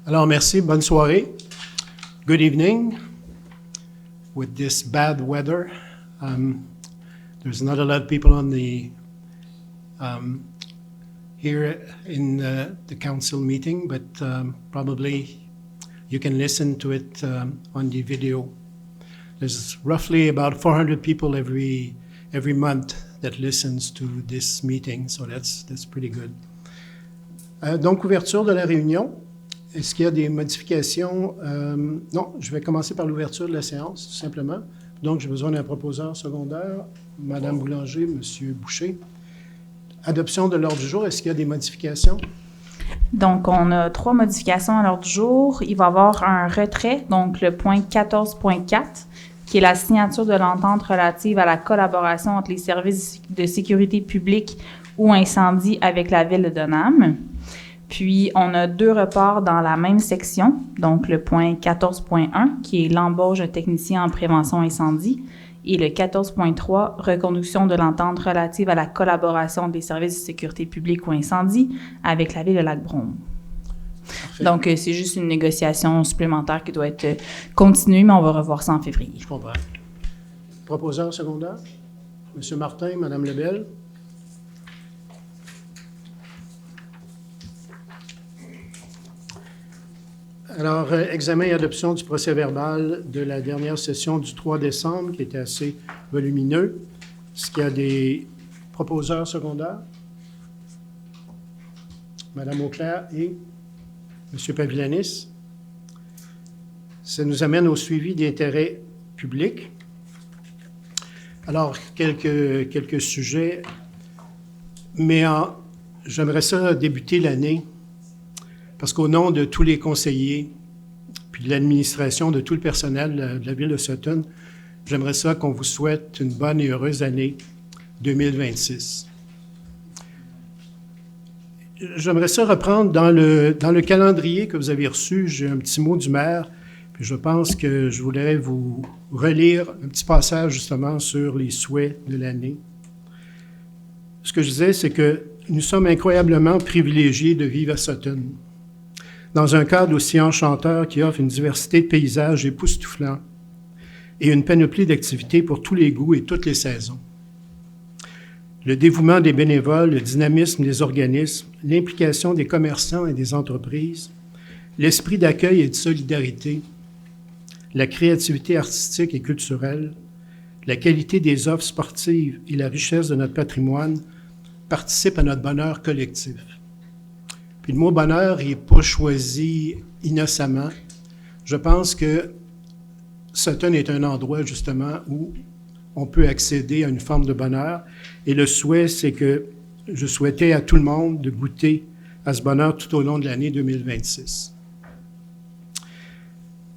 Alors, merci. Bonne soirée. Good evening. With this bad weather, there's not a lot of people on the here in the council meeting, but probably you can listen to it on the video. There's roughly about 400 people every month that listens to this meeting, so that's pretty good. Donc, ouverture de la réunion. Est-ce qu'il y a des modifications? Non, je vais commencer par l'ouverture de la séance, tout simplement. Donc, j'ai besoin d'un proposeur secondaire, Mme Boulanger, M. Boucher. Adoption de l'ordre du jour, est-ce qu'il y a des modifications? Donc, on a 3 modifications à l'ordre du jour. Il va y avoir un retrait, donc le point 14.4, qui est la signature de l'entente relative à la collaboration entre les services de sécurité publique ou incendie avec la ville de Donham. Puis, on a 2 reports dans la même section, donc le point 14.1, qui est l'embauche d'un technicien en prévention incendie, et le 14.3, reconduction de l'entente relative à la collaboration des services de sécurité publique ou incendie avec la ville de Lac-Brome. Parfait. Donc, c'est juste une négociation supplémentaire qui doit être continuée, mais on va revoir ça en février. Je comprends. Proposeur secondaire, M. Martin, Mme Lebel. Alors, examen et adoption du procès-verbal de la dernière session du 3 décembre, qui était assez volumineux. Est-ce qu'il y a des proposeurs secondaires? Mme Auclair et M. Pavilanis. Ça nous amène au suivi d'intérêt public. Alors, quelques sujets, mais j'aimerais ça débuter l'année. Parce qu'au nom de tous les conseillers, puis de l'administration, de tout le personnel de la ville de Sutton, j'aimerais ça qu'on vous souhaite une bonne et heureuse année 2026. J'aimerais ça reprendre dans le calendrier que vous avez reçu. J'ai un petit mot du maire, puis je pense que je voudrais vous relire un petit passage justement sur les souhaits de l'année. Ce que je disais, c'est que nous sommes incroyablement privilégiés de vivre à Sutton, dans un cadre aussi enchanteur qui offre une diversité de paysages époustouflants et une panoplie d'activités pour tous les goûts et toutes les saisons. Le dévouement des bénévoles, le dynamisme des organismes, l'implication des commerçants et des entreprises, l'esprit d'accueil et de solidarité, la créativité artistique et culturelle, la qualité des offres sportives et la richesse de notre patrimoine participent à notre bonheur collectif. Puis le mot bonheur n'est pas choisi innocemment. Je pense que Sutton est un endroit justement où on peut accéder à une forme de bonheur. Et le souhait, c'est que je souhaitais à tout le monde de goûter à ce bonheur tout au long de l'année 2026.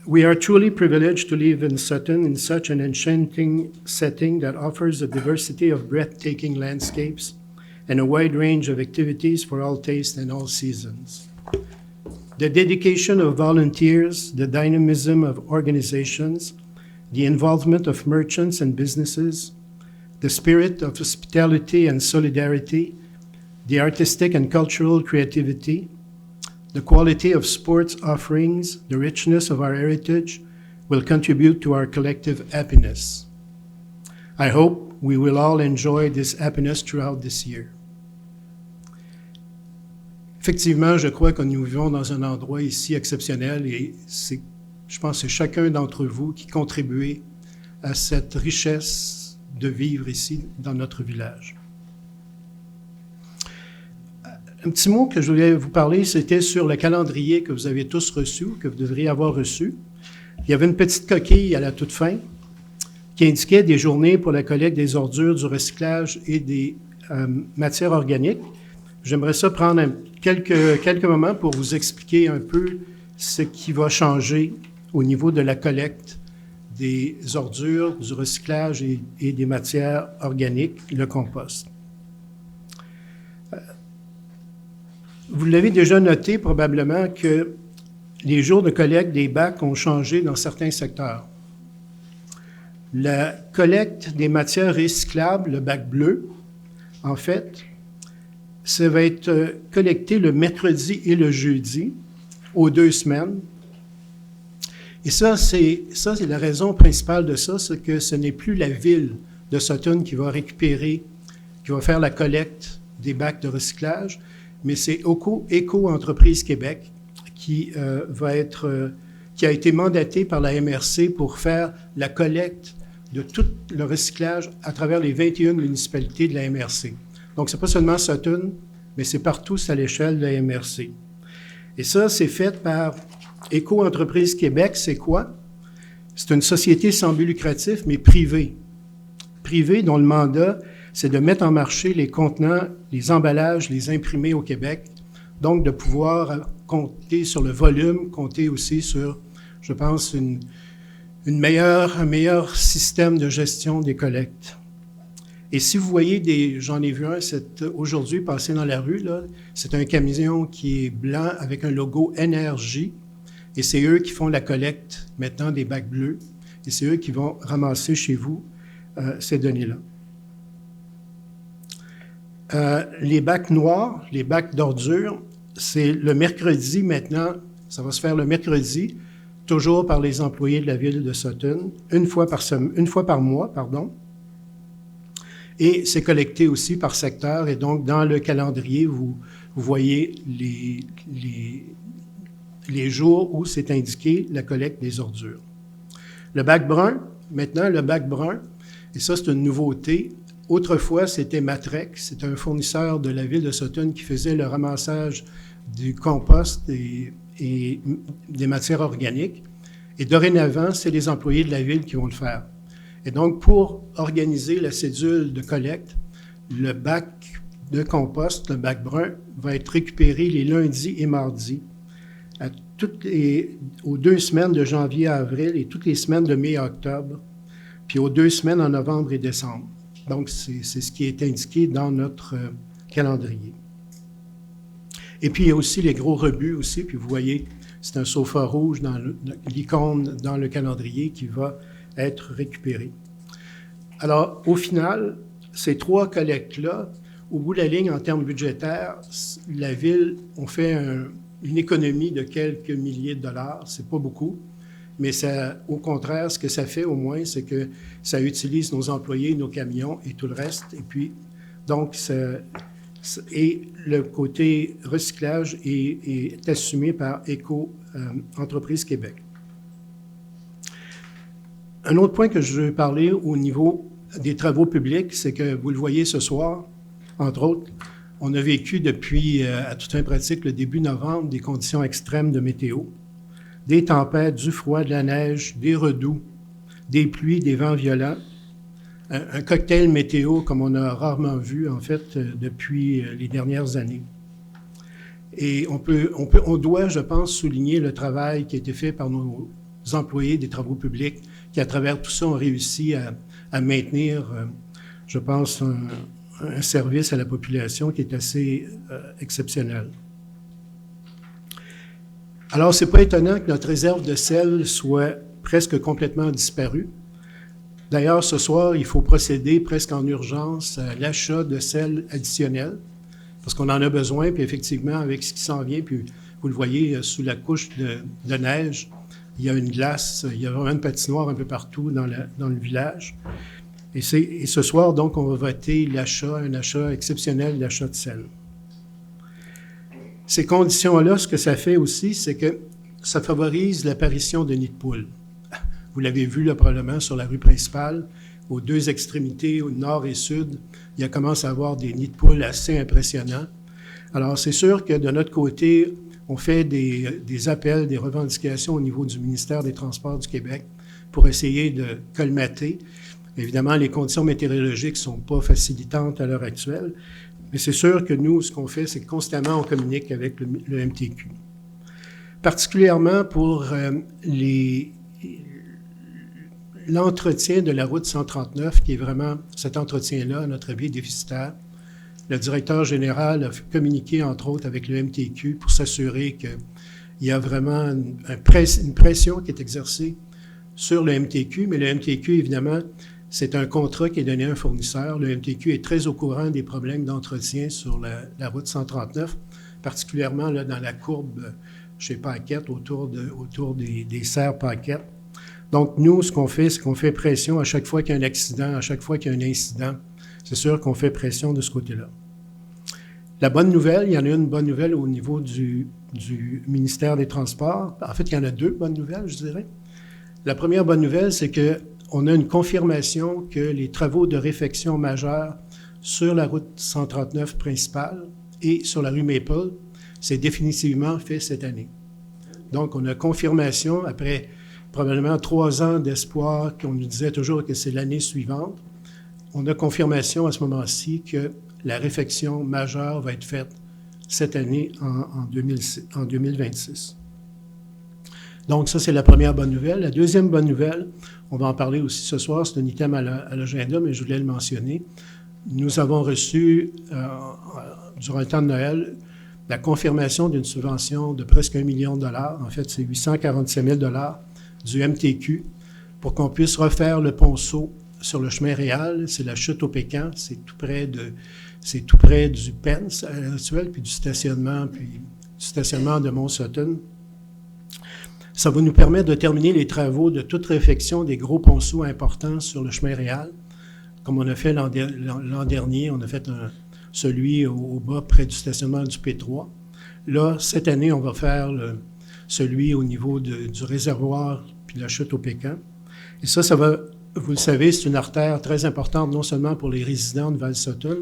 We are truly privileged to live in Sutton in such an enchanting setting that offers a diversity of breathtaking landscapes and a wide range of activities for all tastes and all seasons. The dedication of volunteers, the dynamism of organizations, the involvement of merchants and businesses, the spirit of hospitality and solidarity, the artistic and cultural creativity, the quality of sports offerings, the richness of our heritage will contribute to our collective happiness. I hope we will all enjoy this happiness throughout this year. Effectivement, je crois que nous vivons dans un endroit ici exceptionnel et je pense que c'est chacun d'entre vous qui contribuez à cette richesse de vivre ici dans notre village. Un petit mot que je voulais vous parler, c'était sur le calendrier que vous avez tous reçu, que vous devriez avoir reçu. Il y avait une petite coquille à la toute fin qui indiquait des journées pour la collecte des ordures, du recyclage et des matières organiques. J'aimerais ça prendre quelques moments pour vous expliquer un peu ce qui va changer au niveau de la collecte des ordures, du recyclage et des matières organiques, le compost. Vous l'avez déjà noté probablement que les jours de collecte des bacs ont changé dans certains secteurs. La collecte des matières recyclables, le bac bleu, en fait, ça va être collecté le mercredi et le jeudi aux 2 semaines. Et ça, c'est la raison principale de ça, c'est que ce n'est plus la ville de Sutton qui va récupérer, qui va faire la collecte des bacs de recyclage, mais c'est Éco-Entreprise Québec qui qui a été mandaté par la MRC pour faire la collecte de tout le recyclage à travers les 21 municipalités de la MRC. Donc, c'est pas seulement Sutton, mais c'est partout à l'échelle de la MRC. Et ça, c'est fait par Éco-Entreprise Québec. C'est quoi? C'est une société sans but lucratif, mais privée. Privée dont le mandat, c'est de mettre en marché les contenants, les emballages, les imprimés au Québec. Donc, de pouvoir compter sur le volume, compter aussi sur, je pense, un meilleur système de gestion des collectes. Et si vous voyez j'en ai vu un aujourd'hui passer dans la rue, là, c'est un camion qui est blanc avec un logo Énergie, et c'est eux qui font la collecte maintenant des bacs bleus, et c'est eux qui vont ramasser chez vous ces données-là. Les bacs noirs, les bacs d'ordures, c'est le mercredi maintenant, ça va se faire le mercredi, toujours par les employés de la ville de Sutton, une fois par mois, pardon. Et c'est collecté aussi par secteur, et donc dans le calendrier, vous voyez les jours où c'est indiqué la collecte des ordures. Le bac brun, maintenant le bac brun, et ça c'est une nouveauté. Autrefois, c'était Matrec, c'est un fournisseur de la ville de Sutton qui faisait le ramassage du compost et des matières organiques. Et dorénavant, c'est les employés de la ville qui vont le faire. Et donc, pour organiser la cédule de collecte, le bac de compost, le bac brun, va être récupéré les lundis et mardis, aux 2 semaines de janvier à avril et toutes les semaines de mai à octobre, puis aux 2 semaines en novembre et décembre. Donc, c'est ce qui est indiqué dans notre calendrier. Et puis, il y a aussi les gros rebuts aussi, puis vous voyez, c'est un sofa rouge dans l'icône dans le calendrier qui va être récupéré. Alors, au final, ces 3 collectes-là, au bout de la ligne, en termes budgétaires, la Ville, on fait une économie de quelques milliers de dollars, c'est pas beaucoup, mais ça, au contraire, ce que ça fait au moins, c'est que ça utilise nos employés, nos camions et tout le reste, et puis, donc, et le côté recyclage est assumé par Éco-Entreprise Québec. Un autre point que je veux parler au niveau des travaux publics, c'est que vous le voyez ce soir, entre autres, on a vécu depuis, à toute fin pratique, le début novembre, des conditions extrêmes de météo. Des tempêtes, du froid, de la neige, des redoux, des pluies, des vents violents. Un cocktail météo comme on a rarement vu, en fait, depuis les dernières années. Et on doit, je pense, souligner le travail qui a été fait par nos employés des travaux publics qui, à travers tout ça, ont réussi à maintenir, je pense, un service à la population qui est assez exceptionnel. Alors, c'est pas étonnant que notre réserve de sel soit presque complètement disparue. D'ailleurs, ce soir, il faut procéder presque en urgence à l'achat de sel additionnel, parce qu'on en a besoin, puis effectivement, avec ce qui s'en vient, puis vous le voyez, sous la couche de neige, il y a une glace, il y a vraiment une patinoire un peu partout dans le village. Et ce soir, donc, on va voter un achat exceptionnel d'achat de sel. Ces conditions-là, ce que ça fait aussi, c'est que ça favorise l'apparition de nids de poules. Vous l'avez vu là, probablement sur la rue principale, aux 2 extrémités, au nord et sud, il y a commencé à avoir des nids de poules assez impressionnants. Alors, c'est sûr que de notre côté, on fait des appels, des revendications au niveau du ministère des Transports du Québec pour essayer de colmater. Évidemment, les conditions météorologiques ne sont pas facilitantes à l'heure actuelle, mais c'est sûr que nous, ce qu'on fait, c'est que constamment, on communique avec le MTQ. Particulièrement pour l'entretien de la route 139, qui est vraiment cet entretien-là, à notre avis, déficitaire. Le directeur général a communiqué, entre autres, avec le MTQ pour s'assurer qu'il y a vraiment une pression qui est exercée sur le MTQ, mais le MTQ, évidemment, c'est un contrat qui est donné à un fournisseur. Le MTQ est très au courant des problèmes d'entretien sur la route 139, particulièrement là, dans la courbe chez Paquette, autour des serres Paquette. Donc, nous, ce qu'on fait, c'est qu'on fait pression à chaque fois qu'il y a un accident, à chaque fois qu'il y a un incident. C'est sûr qu'on fait pression de ce côté-là. La bonne nouvelle, il y en a une bonne nouvelle au niveau du ministère des Transports. En fait, il y en a deux bonnes nouvelles, je dirais. La première bonne nouvelle, c'est qu'on a une confirmation que les travaux de réfection majeurs sur la route 139 principale et sur la rue Maple, c'est définitivement fait cette année. Donc, on a confirmation, après probablement 3 ans d'espoir, qu'on nous disait toujours que c'est l'année suivante, on a confirmation à ce moment-ci que la réfection majeure va être faite cette année en 2026. Donc, ça, c'est la première bonne nouvelle. La deuxième bonne nouvelle, on va en parler aussi ce soir, c'est un item à l'agenda, mais je voulais le mentionner. Nous avons reçu, durant le temps de Noël, la confirmation d'une subvention de presque $1 million. En fait, c'est 847 000 du MTQ pour qu'on puisse refaire le ponceau sur le chemin Réal. C'est la chute au Pécan. C'est tout près du Pence à l'heure actuelle, puis du stationnement de Mont-Sutton. Ça va nous permettre de terminer les travaux de toute réfection des gros ponceaux importants sur le chemin Réal, comme on a fait l'an dernier. On a fait celui au bas près du stationnement du P3. Là, cette année, on va faire celui au niveau du réservoir puis de la chute au Pécan. Et ça va, vous le savez, c'est une artère très importante, non seulement pour les résidents de Val-Sutton,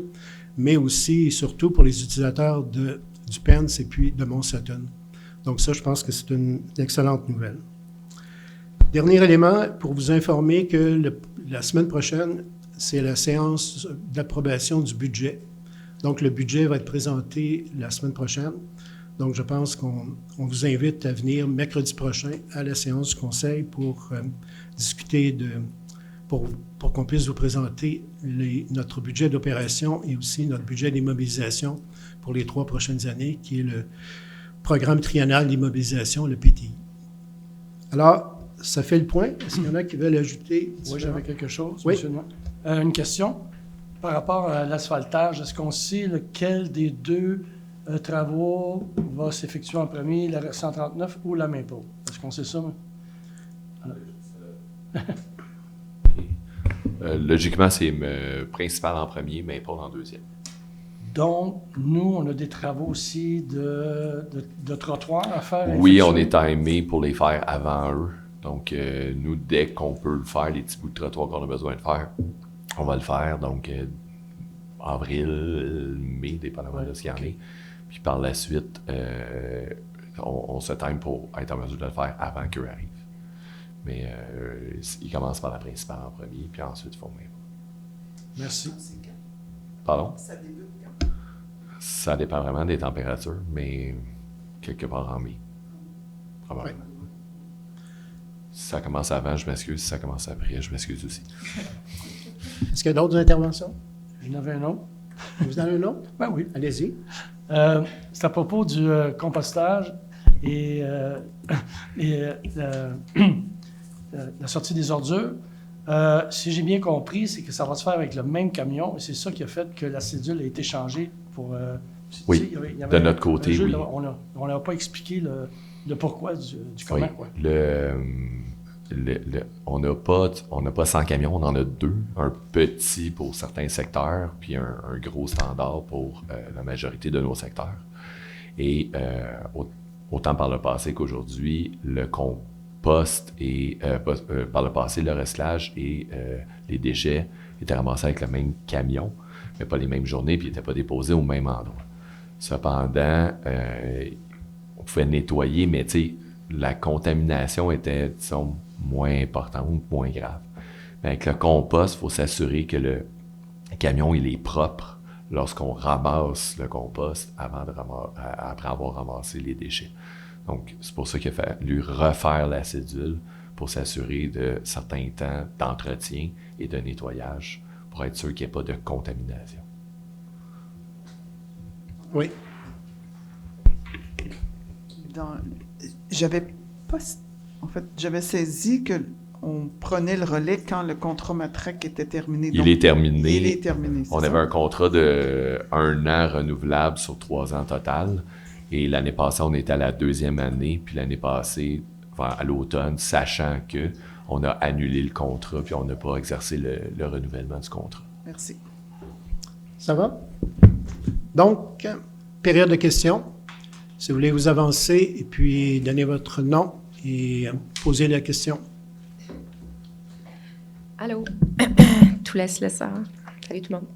mais aussi et surtout pour les utilisateurs du Pence et puis de Mont-Sutton. Donc ça, je pense que c'est une excellente nouvelle. Dernier élément, pour vous informer que la semaine prochaine, c'est la séance d'approbation du budget. Donc, le budget va être présenté la semaine prochaine. Donc, je pense qu'on vous invite à venir mercredi prochain à la séance du Conseil pour discuter pour qu'on puisse vous présenter notre budget d'opération et aussi notre budget d'immobilisation pour les 3 prochaines années, qui est le programme triennal d'immobilisation, le PTI. Alors, ça fait le point. Est-ce qu'il y en a qui veulent ajouter? Oui, j'avais quelque chose, oui. monsieur. Une question par rapport à l'asphaltage. Est-ce qu'on sait lequel des deux travaux va s'effectuer en premier, la 139 ou la Maple? Est-ce qu'on sait ça? Logiquement, c'est principal en premier, Maple en deuxième. Donc, nous, on a des travaux aussi de trottoir à faire? Oui, on est timé pour les faire avant eux. Donc, nous, dès qu'on peut le faire, les petits bouts de trottoir qu'on a besoin de faire, on va le faire. Donc, avril, mai, dépendamment de ce qu'il y en a. Puis par la suite, on se time pour être en mesure de le faire avant qu'eux arrivent. Mais ils commencent par la principale en premier, puis ensuite ils font même. Merci. Pardon? Ça débute quand? Ça dépend vraiment des températures, mais quelque part en mai. Probablement. Si ça commence avant, je m'excuse. Si ça commence après, je m'excuse aussi. Est-ce qu'il y a d'autres interventions? J'en avais un autre. Vous en avez un autre? Ben oui. Allez-y. C'est à propos du compostage et la sortie des ordures. Si j'ai bien compris, c'est que ça va se faire avec le même camion et c'est ça qui a fait que la cédule a été changée pour... oui, il y avait de notre côté, jeu, oui. Là, on n'a pas expliqué le pourquoi du comment. Oui. Quoi. On n'a pas 100 camions, on en a 2. Un petit pour certains secteurs, puis un gros standard pour la majorité de nos secteurs. Et autant par le passé qu'aujourd'hui, le compost et par le passé, le recyclage et les déchets étaient ramassés avec le même camion, mais pas les mêmes journées, puis n'étaient pas déposés au même endroit. Cependant, on pouvait nettoyer, mais tu sais, la contamination était, disons, moins importante, moins grave. Mais avec le compost, il faut s'assurer que le camion il est propre lorsqu'on ramasse le compost après avoir ramassé les déchets. Donc, c'est pour ça qu'il a fallu refaire la cédule pour s'assurer de certains temps d'entretien et de nettoyage pour être sûr qu'il n'y ait pas de contamination. Oui. J'avais saisi qu'on prenait le relais quand le contrat Matraque était terminé. Il est terminé. Il est terminé. On avait un contrat de 1 an renouvelable sur 3 ans total. Et l'année passée, on était à la 2e année, puis l'année passée, à l'automne, sachant qu'on a annulé le contrat, puis on n'a pas exercé le renouvellement du contrat. Merci. Ça va? Donc, période de questions. Si vous voulez vous avancer et puis donner votre nom et poser la question. Allô? Tout laisse le sort. Salut tout le monde.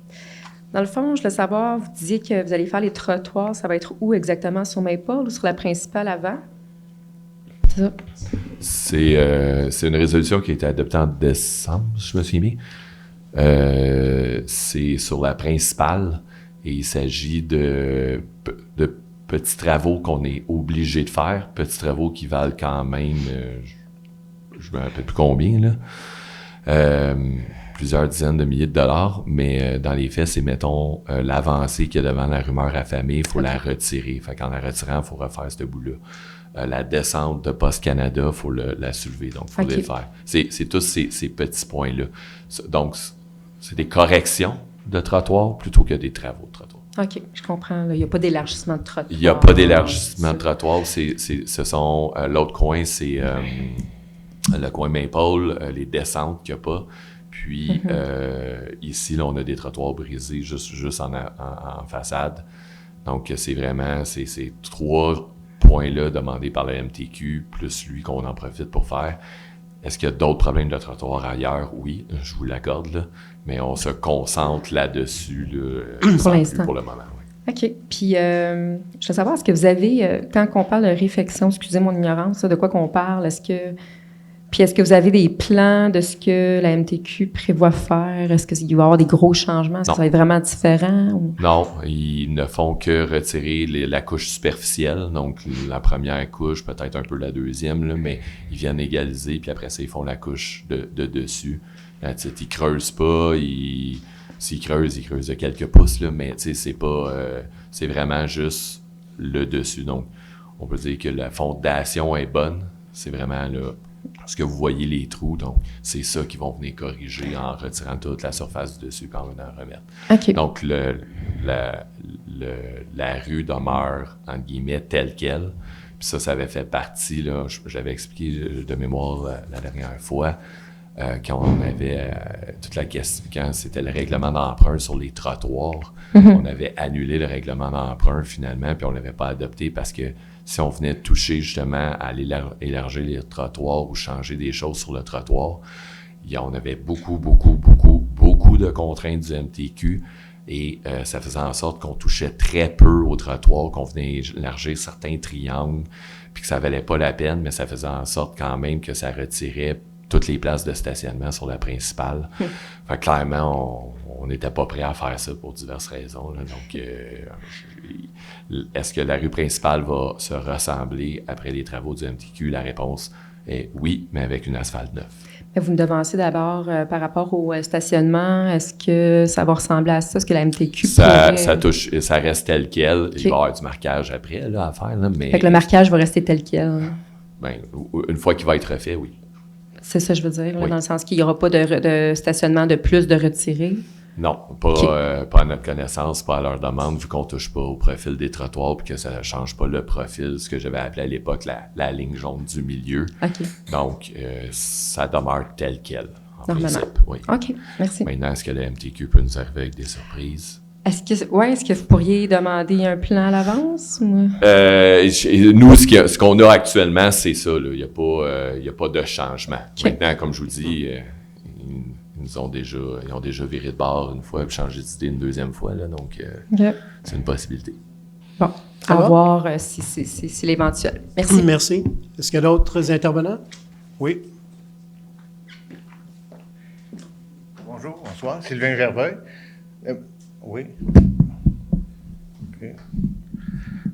Dans le fond, je voulais savoir, vous disiez que vous allez faire les trottoirs, ça va être où exactement, sur Maple ou sur la principale avant? C'est ça? C'est une résolution qui a été adoptée en décembre, si je me souviens bien. C'est sur la principale et il s'agit de petits travaux qu'on est obligé de faire, petits travaux qui valent quand même, je ne me rappelle plus combien, là. Plusieurs dizaines de milliers de dollars, mais dans les faits, c'est, mettons, l'avancée qu'il y a devant la rumeur affamée, il faut la retirer. Fait qu'en la retirant, il faut refaire ce bout-là. La descente de Post Canada, il faut la soulever, donc il faut les faire. C'est tous ces petits points-là. Donc, c'est des corrections de trottoir plutôt que des travaux de trottoir. OK, je comprends. Il n'y a pas d'élargissement de trottoir. Il n'y a pas d'élargissement de trottoir. Ce sont l'autre coin, c'est le coin Maple, les descentes qu'il n'y a pas. Puis ici, là, on a des trottoirs brisés juste en façade. Donc, c'est vraiment ces 3 points-là demandés par la MTQ, plus lui qu'on en profite pour faire. Est-ce qu'il y a d'autres problèmes de trottoir ailleurs? Oui, je vous l'accorde, là. Mais on se concentre là-dessus, là, pour l'instant. Pour le moment. Oui. OK. Puis, je veux savoir, est-ce que vous avez, quand on parle de réfection, excusez mon ignorance, de quoi qu'on parle, est-ce que vous avez des plans de ce que la MTQ prévoit faire? Est-ce qu'il va y avoir des gros changements? Est-ce que ça va être vraiment différent? Ou? Non, ils ne font que retirer la couche superficielle. Donc, la première couche, peut-être un peu la deuxième, là, mais ils viennent égaliser, puis après ça, ils font la couche de dessus. Là, ils creusent pas, s'ils creusent, ils creusent de quelques pouces, là, mais c'est pas... c'est vraiment juste le dessus. Donc, on peut dire que la fondation est bonne. C'est vraiment là... Parce que vous voyez les trous, donc c'est ça qu'ils vont venir corriger en retirant toute la surface du dessus quand on en remettre. Okay. Donc, la rue demeure, entre guillemets, telle qu'elle. Puis ça avait fait partie, là, j'avais expliqué de mémoire la dernière fois, quand on avait toute la question, quand c'était le règlement d'emprunt sur les trottoirs, on avait annulé le règlement d'emprunt finalement, puis on ne l'avait pas adopté parce que si on venait toucher justement à élargir les trottoirs ou changer des choses sur le trottoir, on avait beaucoup de contraintes du MTQ et ça faisait en sorte qu'on touchait très peu au trottoir, qu'on venait élargir certains triangles, puis que ça valait pas la peine, mais ça faisait en sorte quand même que ça retirait toutes les places de stationnement sur la principale. Fait que clairement, on n'était pas prêt à faire ça pour diverses raisons, là. Donc, est-ce que la rue principale va se ressembler après les travaux du MTQ? La réponse est oui, mais avec une asphalte neuve. Mais vous me devancez d'abord par rapport au stationnement. Est-ce que ça va ressembler à ça? Est-ce que la MTQ ça reste tel quel. Okay. Il va y avoir du marquage après là, à faire. Là, mais fait que le marquage va rester tel quel? Ben, une fois qu'il va être refait, oui. C'est ça, je veux dire, là, dans le sens qu'il n'y aura pas de stationnement de plus de retiré? Non, pas à notre connaissance, pas à leur demande, vu qu'on ne touche pas au profil des trottoirs et que ça ne change pas le profil, ce que j'avais appelé à l'époque la ligne jaune du milieu. Okay. Donc, ça demeure tel quel, en principe. Oui. OK, merci. Maintenant, est-ce que la MTQ peut nous arriver avec des surprises? Est-ce que vous pourriez demander un plan à l'avance? Ou? Nous, ce qu'on a actuellement, c'est ça. Il n'y a pas de changement. Okay. Maintenant, comme je vous dis, ils ont déjà viré de bord une fois et changé d'idée une deuxième fois. Là, donc, c'est une possibilité. Bon, à voir si c'est l'éventuel. Merci. Merci. Est-ce qu'il y a d'autres intervenants? Oui. Bonjour, bonsoir. Sylvain Gervais. Oui. OK.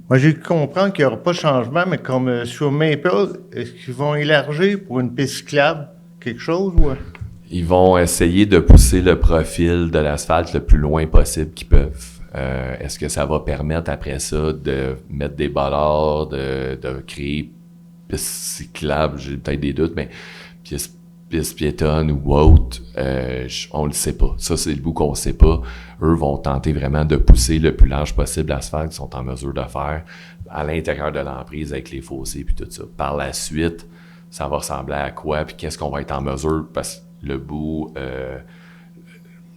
Moi, j'ai compris qu'il n'y aura pas de changement, mais comme sur Maple, est-ce qu'ils vont élargir pour une piste cyclable quelque chose? Ou... Ils vont essayer de pousser le profil de l'asphalte le plus loin possible qu'ils peuvent. Est-ce que ça va permettre après ça de mettre des bollards, de créer pistes cyclables? J'ai peut-être des doutes, mais piste piétonne ou autre, on le sait pas. Ça, c'est le bout qu'on sait pas. Eux vont tenter vraiment de pousser le plus large possible l'asphalte qu'ils sont en mesure de faire à l'intérieur de l'emprise avec les fossés puis tout ça. Par la suite, ça va ressembler à quoi puis qu'est-ce qu'on va être en mesure, parce que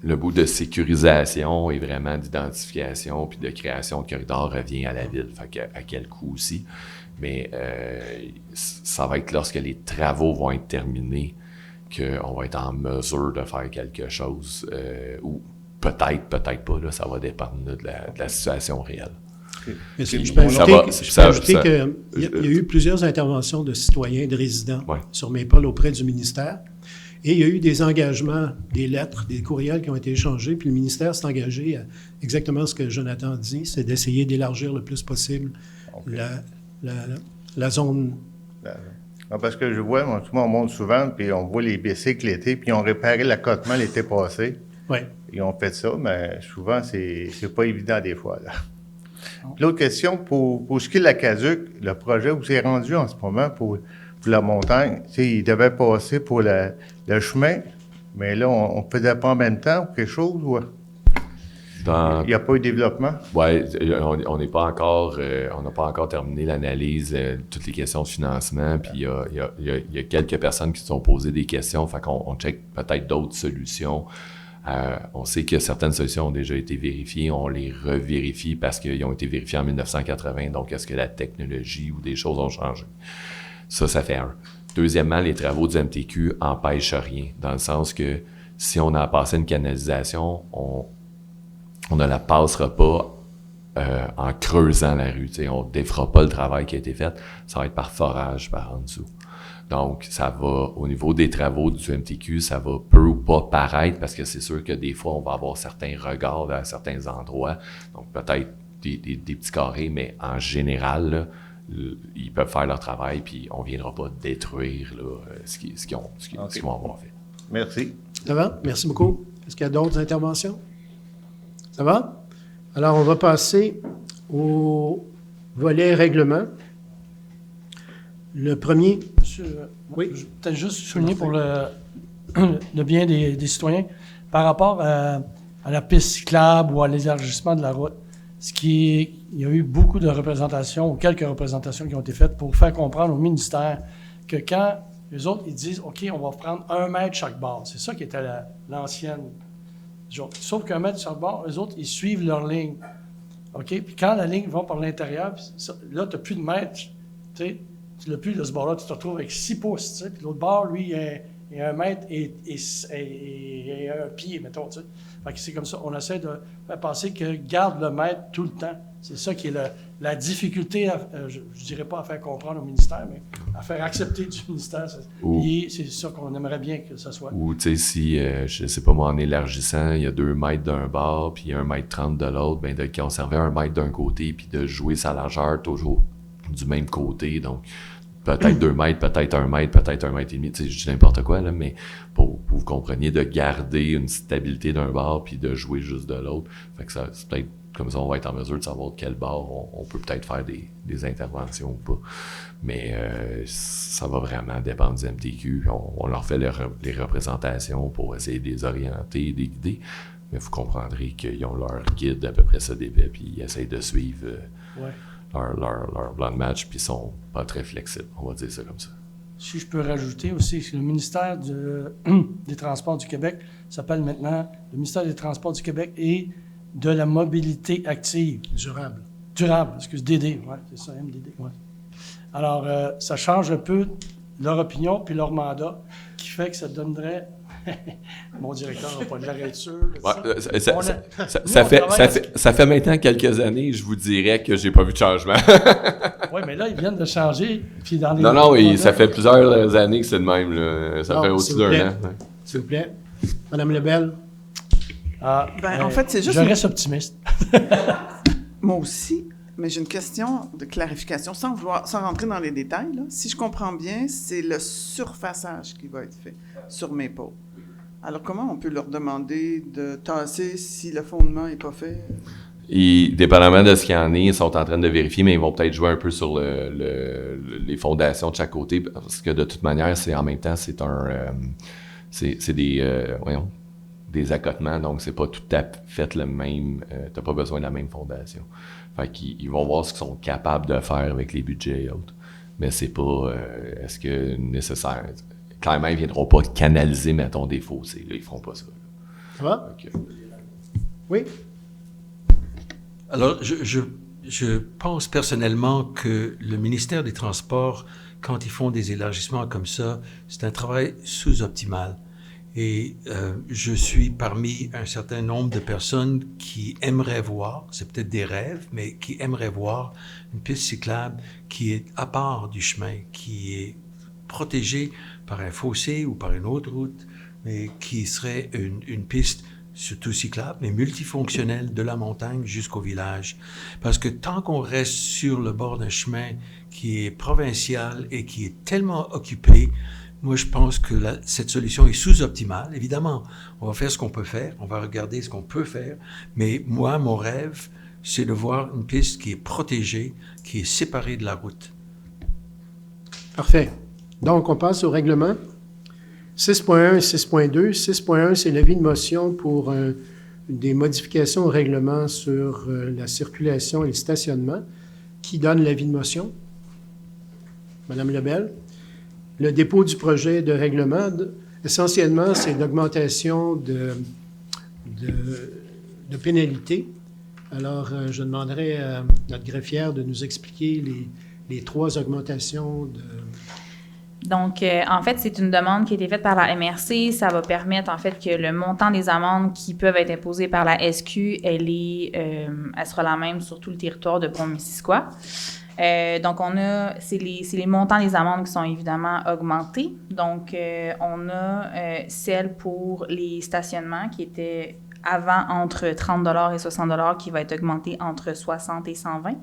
le bout de sécurisation et vraiment d'identification puis de création de corridors revient à la ville. Fait que à quel coût aussi. Mais ça va être lorsque les travaux vont être terminés qu'on va être en mesure de faire quelque chose. Ou peut-être pas. Là, ça va dépendre de la situation réelle. Mais C'est je peux bon, ajouter qu'il y a eu plusieurs interventions de citoyens, de résidents sur Maple auprès du ministère. Et il y a eu des engagements, des lettres, des courriels qui ont été échangés, puis le ministère s'est engagé à exactement ce que Jonathan dit, c'est d'essayer d'élargir le plus possible la zone. Parce que je vois, moi, tout le monde monte souvent, puis on voit les bicycles l'été, puis ils ont réparé l'accotement l'été passé. Oui. Ils ont fait ça, mais souvent, c'est pas évident des fois, là. L'autre question, pour ce qui est de la Caduc, le projet où c'est rendu en ce moment pour la montagne, il devait passer pour le chemin, mais là, on ne faisait pas en même temps ou quelque chose? Ou... Il n'y a pas eu de développement? Oui, on n'est pas encore, on n'a pas encore terminé l'analyse, toutes les questions de financement, puis il y a quelques personnes qui se sont posées des questions, fait qu'on check peut-être d'autres solutions. On sait que certaines solutions ont déjà été vérifiées, on les revérifie parce qu'ils ont été vérifiés en 1980, donc est-ce que la technologie ou des choses ont changé? Ça fait un. Deuxièmement, les travaux du MTQ empêchent rien, dans le sens que si on a passé une canalisation, on ne la passera pas en creusant la rue. On ne défera pas le travail qui a été fait, ça va être par forage, par en dessous. Donc, ça va, au niveau des travaux du MTQ, ça va peu ou pas paraître, parce que c'est sûr que des fois, on va avoir certains regards à certains endroits, donc peut-être des petits carrés, mais en général, là, ils peuvent faire leur travail, puis on ne viendra pas détruire là, ce qu'ils vont avoir fait. Merci. Ça va? Merci beaucoup. Est-ce qu'il y a d'autres interventions? Ça va? Alors, on va passer au volet règlement. Le premier... Oui. Je vais peut-être juste souligner pour le bien des citoyens, par rapport à la piste cyclable ou à l'élargissement de la route, il y a eu beaucoup de représentations, ou quelques représentations qui ont été faites pour faire comprendre au ministère que quand les autres, ils disent « OK, on va prendre 1 mètre chaque bord », c'est ça qui était l'ancienne. Sauf qu'un mètre chaque bord, les autres, ils suivent leur ligne. OK? Puis quand la ligne va par l'intérieur, là, tu n'as plus de mètre, tu sais, tu l'as plus de ce bord-là, tu te retrouves avec 6 pouces, tu sais, puis l'autre bord, lui, il y a 1 mètre et 1 pied, mettons, tu sais. Fait que c'est comme ça, on essaie de faire passer que garde le mètre tout le temps. C'est ça qui est la difficulté, je ne dirais pas à faire comprendre au ministère, mais à faire accepter du ministère. Et c'est ça qu'on aimerait bien que ce soit. Ou, tu sais, si, je ne sais pas moi, en élargissant, il y a 2 mètres d'un bord, puis 1 mètre 30 de l'autre, bien, de conserver 1 mètre d'un côté, puis de jouer sa largeur toujours du même côté. Donc, peut-être 2 mètres, peut-être 1 mètre, peut-être 1 mètre et demi. Tu sais, je dis n'importe quoi, là, mais pour que vous compreniez de garder une stabilité d'un bord puis de jouer juste de l'autre. Fait que ça, c'est peut-être comme ça, on va être en mesure de savoir de quel bord on peut peut-être faire des interventions ou pas. Mais ça va vraiment dépendre du MTQ. On leur fait les représentations pour essayer de les orienter, des guider. Mais vous comprendrez qu'ils ont leur guide à peu près ça d'épais, puis ils essayent de suivre leur plan de match, puis ils sont pas très flexibles. On va dire ça comme ça. Si je peux rajouter aussi, le ministère des Transports du Québec s'appelle maintenant le ministère des Transports du Québec et de la mobilité active. Durable, excuse, DD, oui, c'est ça, MDD, oui. Alors, ça change un peu leur opinion puis leur mandat, qui fait que ça donnerait... Mon directeur n'a pas de l'arrêt sûr. Ça fait maintenant quelques années, je vous dirais que j'ai pas vu de changement. Oui, mais là, ils viennent de changer. Puis dans les non, ça fait plusieurs années que c'est le même. Là. Ça fait au-dessus d'un an. Ouais. S'il vous plaît. Madame Lebel. En fait, c'est juste... Je reste optimiste. Moi aussi, mais j'ai une question de clarification, sans rentrer dans les détails. Là. Si je comprends bien, c'est le surfaçage qui va être fait sur Maple. Alors, comment on peut leur demander de tasser si le fondement n'est pas fait? Dépendamment de ce qu'il y en est, ils sont en train de vérifier, mais ils vont peut-être jouer un peu sur les fondations de chaque côté, parce que de toute manière, en même temps, c'est des accotements, donc c'est pas tout à fait le même, t'as pas besoin de la même fondation. Fait qu'ils vont voir ce qu'ils sont capables de faire avec les budgets et autres. Mais c'est pas, est-ce que nécessaire? Clairement, ils viendront pas canaliser, mettons, des fossés, là, ils feront pas ça. Là. Ça va? Okay. Oui? Alors, je pense personnellement que le ministère des Transports, quand ils font des élargissements comme ça, c'est un travail sous-optimal. Et je suis parmi un certain nombre de personnes qui aimeraient voir, c'est peut-être des rêves, mais qui aimeraient voir une piste cyclable qui est à part du chemin, qui est protégée par un fossé ou par une autre route, mais qui serait une piste surtout cyclable, mais multifonctionnelle de la montagne jusqu'au village. Parce que tant qu'on reste sur le bord d'un chemin qui est provincial et qui est tellement occupé, moi, je pense que cette solution est sous-optimale. Évidemment, on va faire ce qu'on peut faire, on va regarder ce qu'on peut faire, mais moi, mon rêve, c'est de voir une piste qui est protégée, qui est séparée de la route. Parfait. Donc, on passe au règlement. 6.1 et 6.2. 6.1, c'est l'avis de motion pour des modifications au règlement sur la circulation et le stationnement. Qui donne l'avis de motion? Madame Lebel. Le dépôt du projet de règlement, essentiellement, c'est l'augmentation de pénalités. Alors, je demanderai à notre greffière de nous expliquer les 3 augmentations de... Donc, en fait, c'est une demande qui a été faite par la MRC. Ça va permettre, en fait, que le montant des amendes qui peuvent être imposées par la SQ, elle sera la même sur tout le territoire de Pont-Missisquoi. Donc, c'est les montants des amendes qui sont évidemment augmentés. Donc, on a celle pour les stationnements qui était avant entre 30 $ et 60 $ qui va être augmentée entre 60 et 120.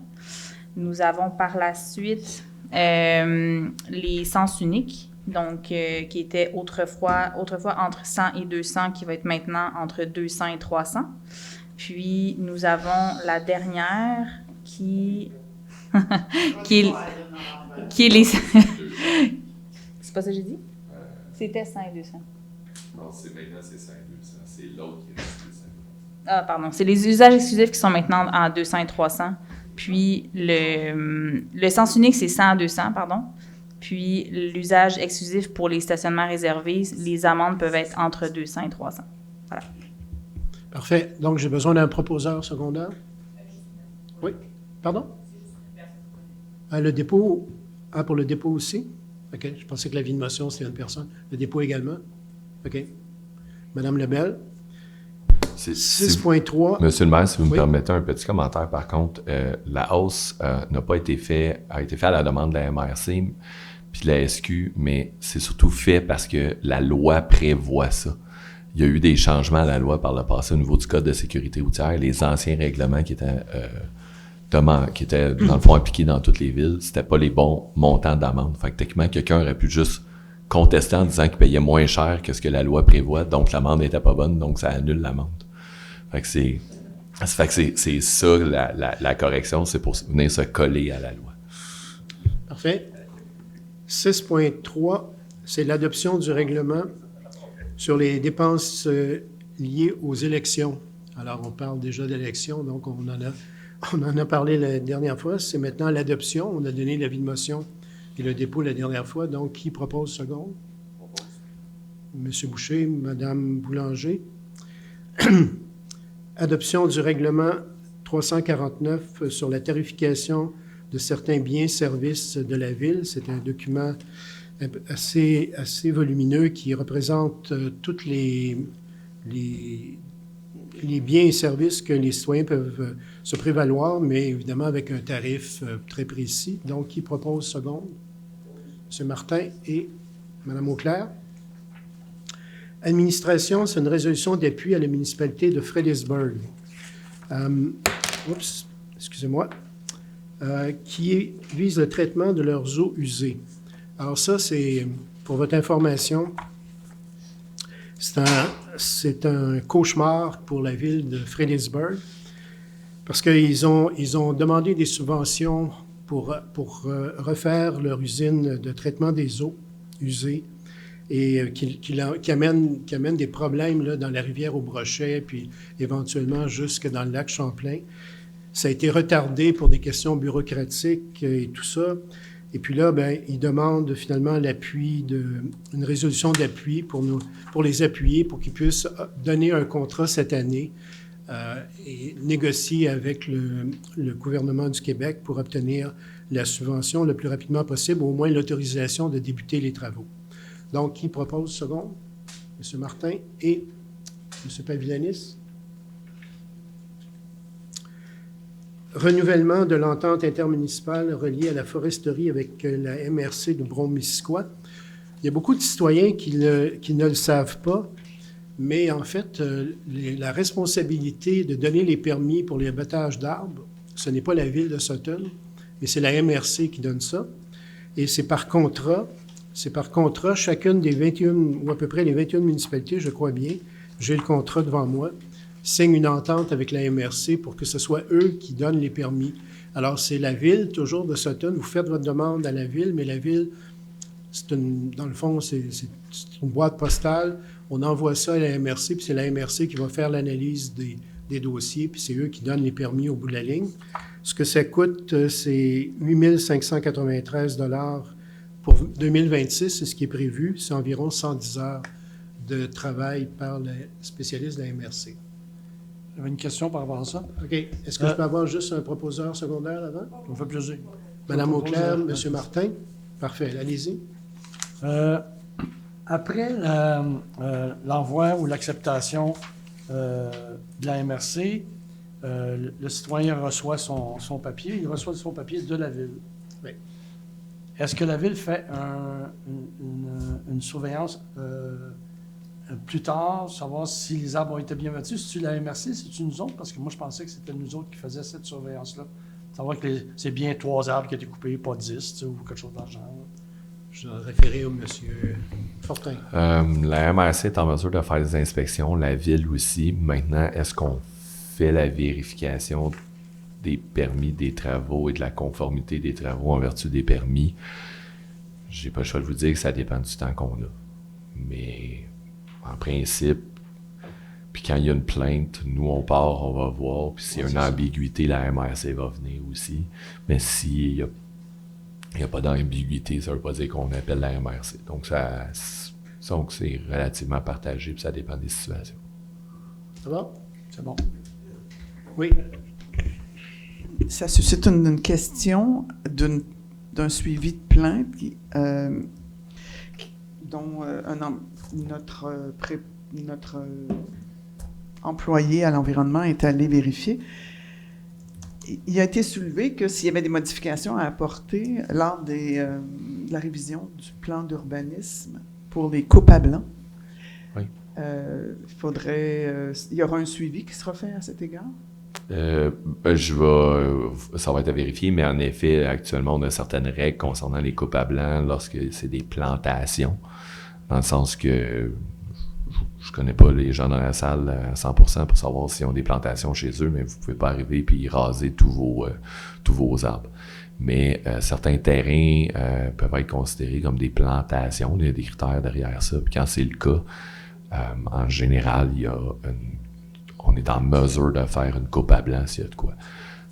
Nous avons par la suite les sens uniques, donc qui étaient autrefois entre 100 et 200, qui va être maintenant entre 200 et 300. Puis, nous avons la dernière qui est les... C'est pas ça que j'ai dit? C'était 100 et 200. Non, maintenant, c'est 100 et 200. C'est l'autre qui est 200. Ah, pardon. C'est les usages exclusifs qui sont maintenant en 200 et 300. Puis, le sens unique, c'est 100 à 200, pardon. Puis, l'usage exclusif pour les stationnements réservés, les amendes peuvent être entre 200 et 300. Voilà. Parfait. Donc, j'ai besoin d'un proposeur secondaire. Oui. Pardon? Le dépôt. Ah, pour le dépôt aussi? OK. Je pensais que l'avis de motion, c'était une personne. Le dépôt également? OK. Madame Lebel. 6.3. Monsieur le maire, si vous me Oui. permettez un petit commentaire, par contre, la hausse a été faite à la demande de la MRC puis de la SQ, mais c'est surtout fait parce que la loi prévoit ça. Il y a eu des changements à la loi par le passé au niveau du Code de sécurité routière. Les anciens règlements qui étaient dans le fond appliqués dans toutes les villes, c'était pas les bons montants d'amende. Fait que techniquement, quelqu'un aurait pu juste contester en disant qu'il payait moins cher que ce que la loi prévoit, donc l'amende n'était pas bonne, donc ça annule l'amende. Fait que c'est ça la correction, c'est pour venir se coller à la loi. Parfait. 6.3, c'est l'adoption du règlement sur les dépenses liées aux élections. Alors, on parle déjà d'élections, donc on en a parlé la dernière fois. C'est maintenant l'adoption. On a donné l'avis de motion et le dépôt la dernière fois. Donc, qui propose seconde? Monsieur Boucher, Madame Boulanger. Adoption du règlement 349 sur la tarification de certains biens et services de la ville. C'est un document assez volumineux qui représente tous les biens et services que les citoyens peuvent se prévaloir, mais évidemment avec un tarif très précis. Donc, qui propose seconde? M. Martin et Mme Auclair. Administration, c'est une résolution d'appui à la municipalité de Fredericksburg. Excusez-moi. Qui vise le traitement de leurs eaux usées. Alors ça, c'est, pour votre information, c'est un cauchemar pour la ville de Fredericksburg parce qu'ils ont demandé des subventions pour refaire leur usine de traitement des eaux usées et qui amène des problèmes là, dans la rivière au Brochet, puis éventuellement jusque dans le lac Champlain. Ça a été retardé pour des questions bureaucratiques et tout ça. Et puis là, ben, ils demandent finalement une résolution d'appui pour les appuyer, pour qu'ils puissent donner un contrat cette année et négocier avec le gouvernement du Québec pour obtenir la subvention le plus rapidement possible, au moins l'autorisation de débuter les travaux. Donc, qui propose second? M. Martin et M. Pavillanis. Renouvellement de l'entente intermunicipale reliée à la foresterie avec la MRC de Brome-Missisquoi. Il y a beaucoup de citoyens qui ne le savent pas, mais en fait, la responsabilité de donner les permis pour les abattages d'arbres, ce n'est pas la ville de Sutton, mais c'est la MRC qui donne ça. Et c'est par contrat. Chacune des 21, ou à peu près les 21 municipalités, je crois bien, j'ai le contrat devant moi, signe une entente avec la MRC pour que ce soit eux qui donnent les permis. Alors, c'est la ville, toujours de Sutton. Vous faites votre demande à la ville, mais la ville, dans le fond, c'est une boîte postale. On envoie ça à la MRC, puis c'est la MRC qui va faire l'analyse des dossiers, puis c'est eux qui donnent les permis au bout de la ligne. Ce que ça coûte, c'est 8 593 $ pour 2026, c'est ce qui est prévu. C'est environ 110 heures de travail par les spécialistes de la MRC. J'avais une question par rapport à ça. OK. Est-ce que je peux avoir juste un proposeur secondaire avant? Ça me fait plaisir. Madame Auclair, M. Martin. Parfait. Allez-y. Après l'envoi ou l'acceptation de la MRC, le citoyen reçoit son papier. Il reçoit son papier de la ville. Oui. Est-ce que la ville fait une surveillance plus tard, savoir si les arbres ont été bien battus? C'est-tu la MRC, c'est-tu nous autres? Parce que moi, je pensais que c'était nous autres qui faisaient cette surveillance-là. Savoir que c'est bien 3 arbres qui ont été coupés, pas 10, ou quelque chose dans le genre. Je vais référer au M. Fortin. La MRC est en mesure de faire des inspections, la ville aussi. Maintenant, est-ce qu'on fait la vérification des permis des travaux et de la conformité des travaux en vertu des permis? J'ai pas le choix de vous dire que ça dépend du temps qu'on a. Mais en principe, puis quand il y a une plainte, nous on part, on va voir, puis s'il y a une ambiguïté, la MRC va venir aussi. Mais s'il n'y a pas d'ambiguïté, ça ne veut pas dire qu'on appelle la MRC. Donc c'est relativement partagé, puis ça dépend des situations. Ça va? C'est bon. Oui. Ça suscite une question d'un suivi de plainte dont notre employé à l'environnement est allé vérifier. Il a été soulevé que s'il y avait des modifications à apporter lors de la révision du plan d'urbanisme pour les coupes à blanc, oui. Il y aura un suivi qui sera fait à cet égard? Ça va être à vérifier, mais en effet, actuellement, on a certaines règles concernant les coupes à blanc lorsque c'est des plantations, dans le sens que je connais pas les gens dans la salle à 100% pour savoir s'ils ont des plantations chez eux, mais vous pouvez pas arriver puis raser tous vos arbres. Mais certains terrains peuvent être considérés comme des plantations, il y a des critères derrière ça, puis quand c'est le cas, en général, on est en mesure de faire une coupe à blanc s'il y a de quoi.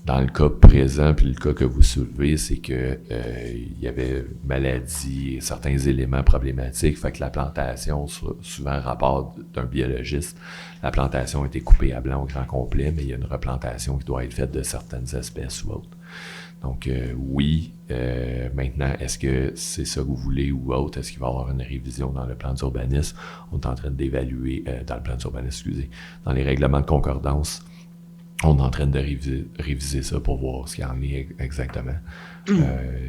Dans le cas présent, puis le cas que vous soulevez, c'est que il y avait maladie et certains éléments problématiques, fait que la plantation, souvent rapport d'un biologiste, la plantation a été coupée à blanc au grand complet, mais il y a une replantation qui doit être faite de certaines espèces ou autres. Donc oui, maintenant, est-ce que c'est ça que vous voulez ou autre? Est-ce qu'il va y avoir une révision dans le plan d'urbanisme? On est en train d'évaluer, dans le plan d'urbanisme, excusez, dans les règlements de concordance, on est en train de réviser ça pour voir ce qu'il en est exactement.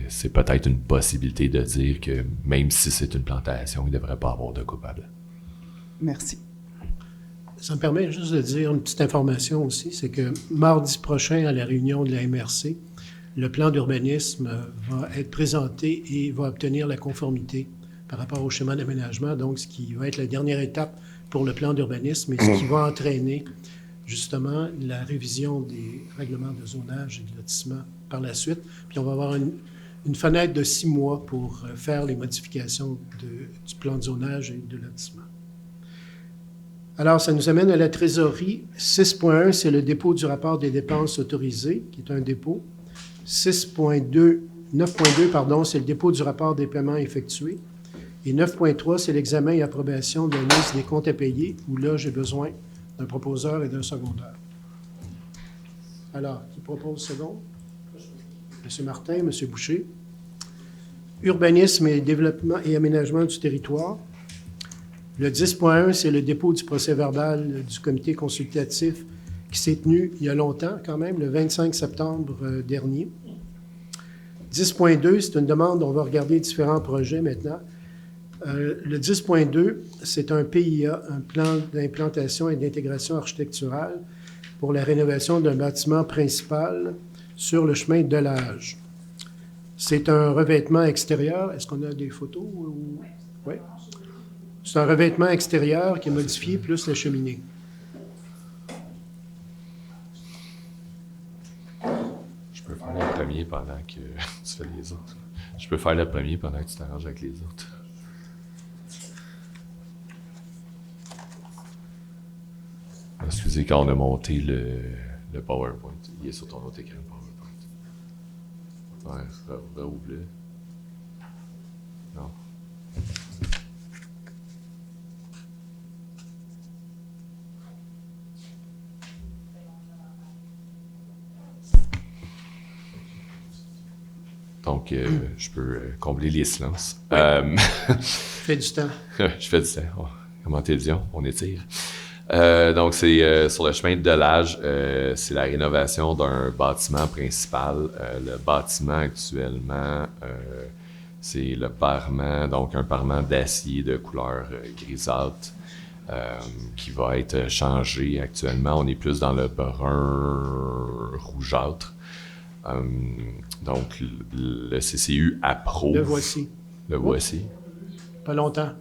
C'est peut-être une possibilité de dire que même si c'est une plantation, il ne devrait pas avoir de coupable. Merci. Ça me permet juste de dire une petite information aussi, c'est que mardi prochain, à la réunion de la MRC, le plan d'urbanisme va être présenté et va obtenir la conformité par rapport au schéma d'aménagement, donc ce qui va être la dernière étape pour le plan d'urbanisme et ce qui va entraîner justement la révision des règlements de zonage et de lotissement par la suite. Puis on va avoir une fenêtre de 6 mois pour faire les modifications du plan de zonage et de lotissement. Alors, ça nous amène à la trésorerie. 6.1, c'est le dépôt du rapport des dépenses autorisées, qui est un dépôt. 9.2, c'est le dépôt du rapport des paiements effectués. Et 9.3, c'est l'examen et approbation de la liste des comptes à payer, où là, j'ai besoin d'un proposeur et d'un secondaire. Alors, qui propose second? M. Martin, M. Boucher. Urbanisme et développement et aménagement du territoire. Le 10.1, c'est le dépôt du procès-verbal du comité consultatif qui s'est tenu il y a longtemps quand même, le 25 septembre dernier. 10.2, c'est une demande, on va regarder différents projets maintenant. Le 10.2, c'est un PIA, un plan d'implantation et d'intégration architecturale pour la rénovation d'un bâtiment principal sur le chemin de l'Age. C'est un revêtement extérieur. Est-ce qu'on a des photos? Oui. C'est un revêtement extérieur qui est modifié, plus la cheminée. Je peux faire le premier pendant que tu fais les autres. Je peux faire le premier pendant que tu t'arranges avec les autres. Excusez, quand on a monté le PowerPoint, il est sur ton autre écran, PowerPoint. Ouais, rouvre-le. Non. Donc, je peux combler les silences. Fait du temps. Je fais du temps. Comme en télévision, on étire. Donc, c'est sur le chemin de l'Age, c'est la rénovation d'un bâtiment principal. Le bâtiment actuellement, c'est le parement, donc un parement d'acier de couleur grisâtre qui va être changé actuellement. On est plus dans le brun rougeâtre. Donc, le CCU approuve. Le voici. Le voici. Pas longtemps.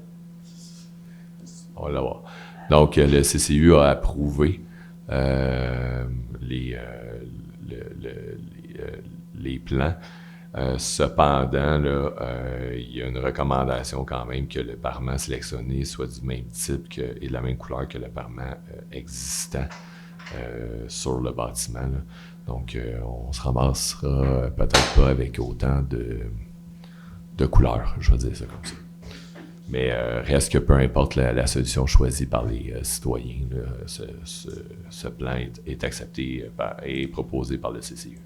On va l'avoir. Donc, le CCU a approuvé les plans. Cependant, là, il y a une recommandation quand même que le parement sélectionné soit du même type et de la même couleur que le parement existant sur le bâtiment, là. Donc, on se ramassera peut-être pas avec autant de couleurs, je vais dire ça comme ça. Mais reste que peu importe la solution choisie par les citoyens, là, ce plan est accepté et proposé par le CCU.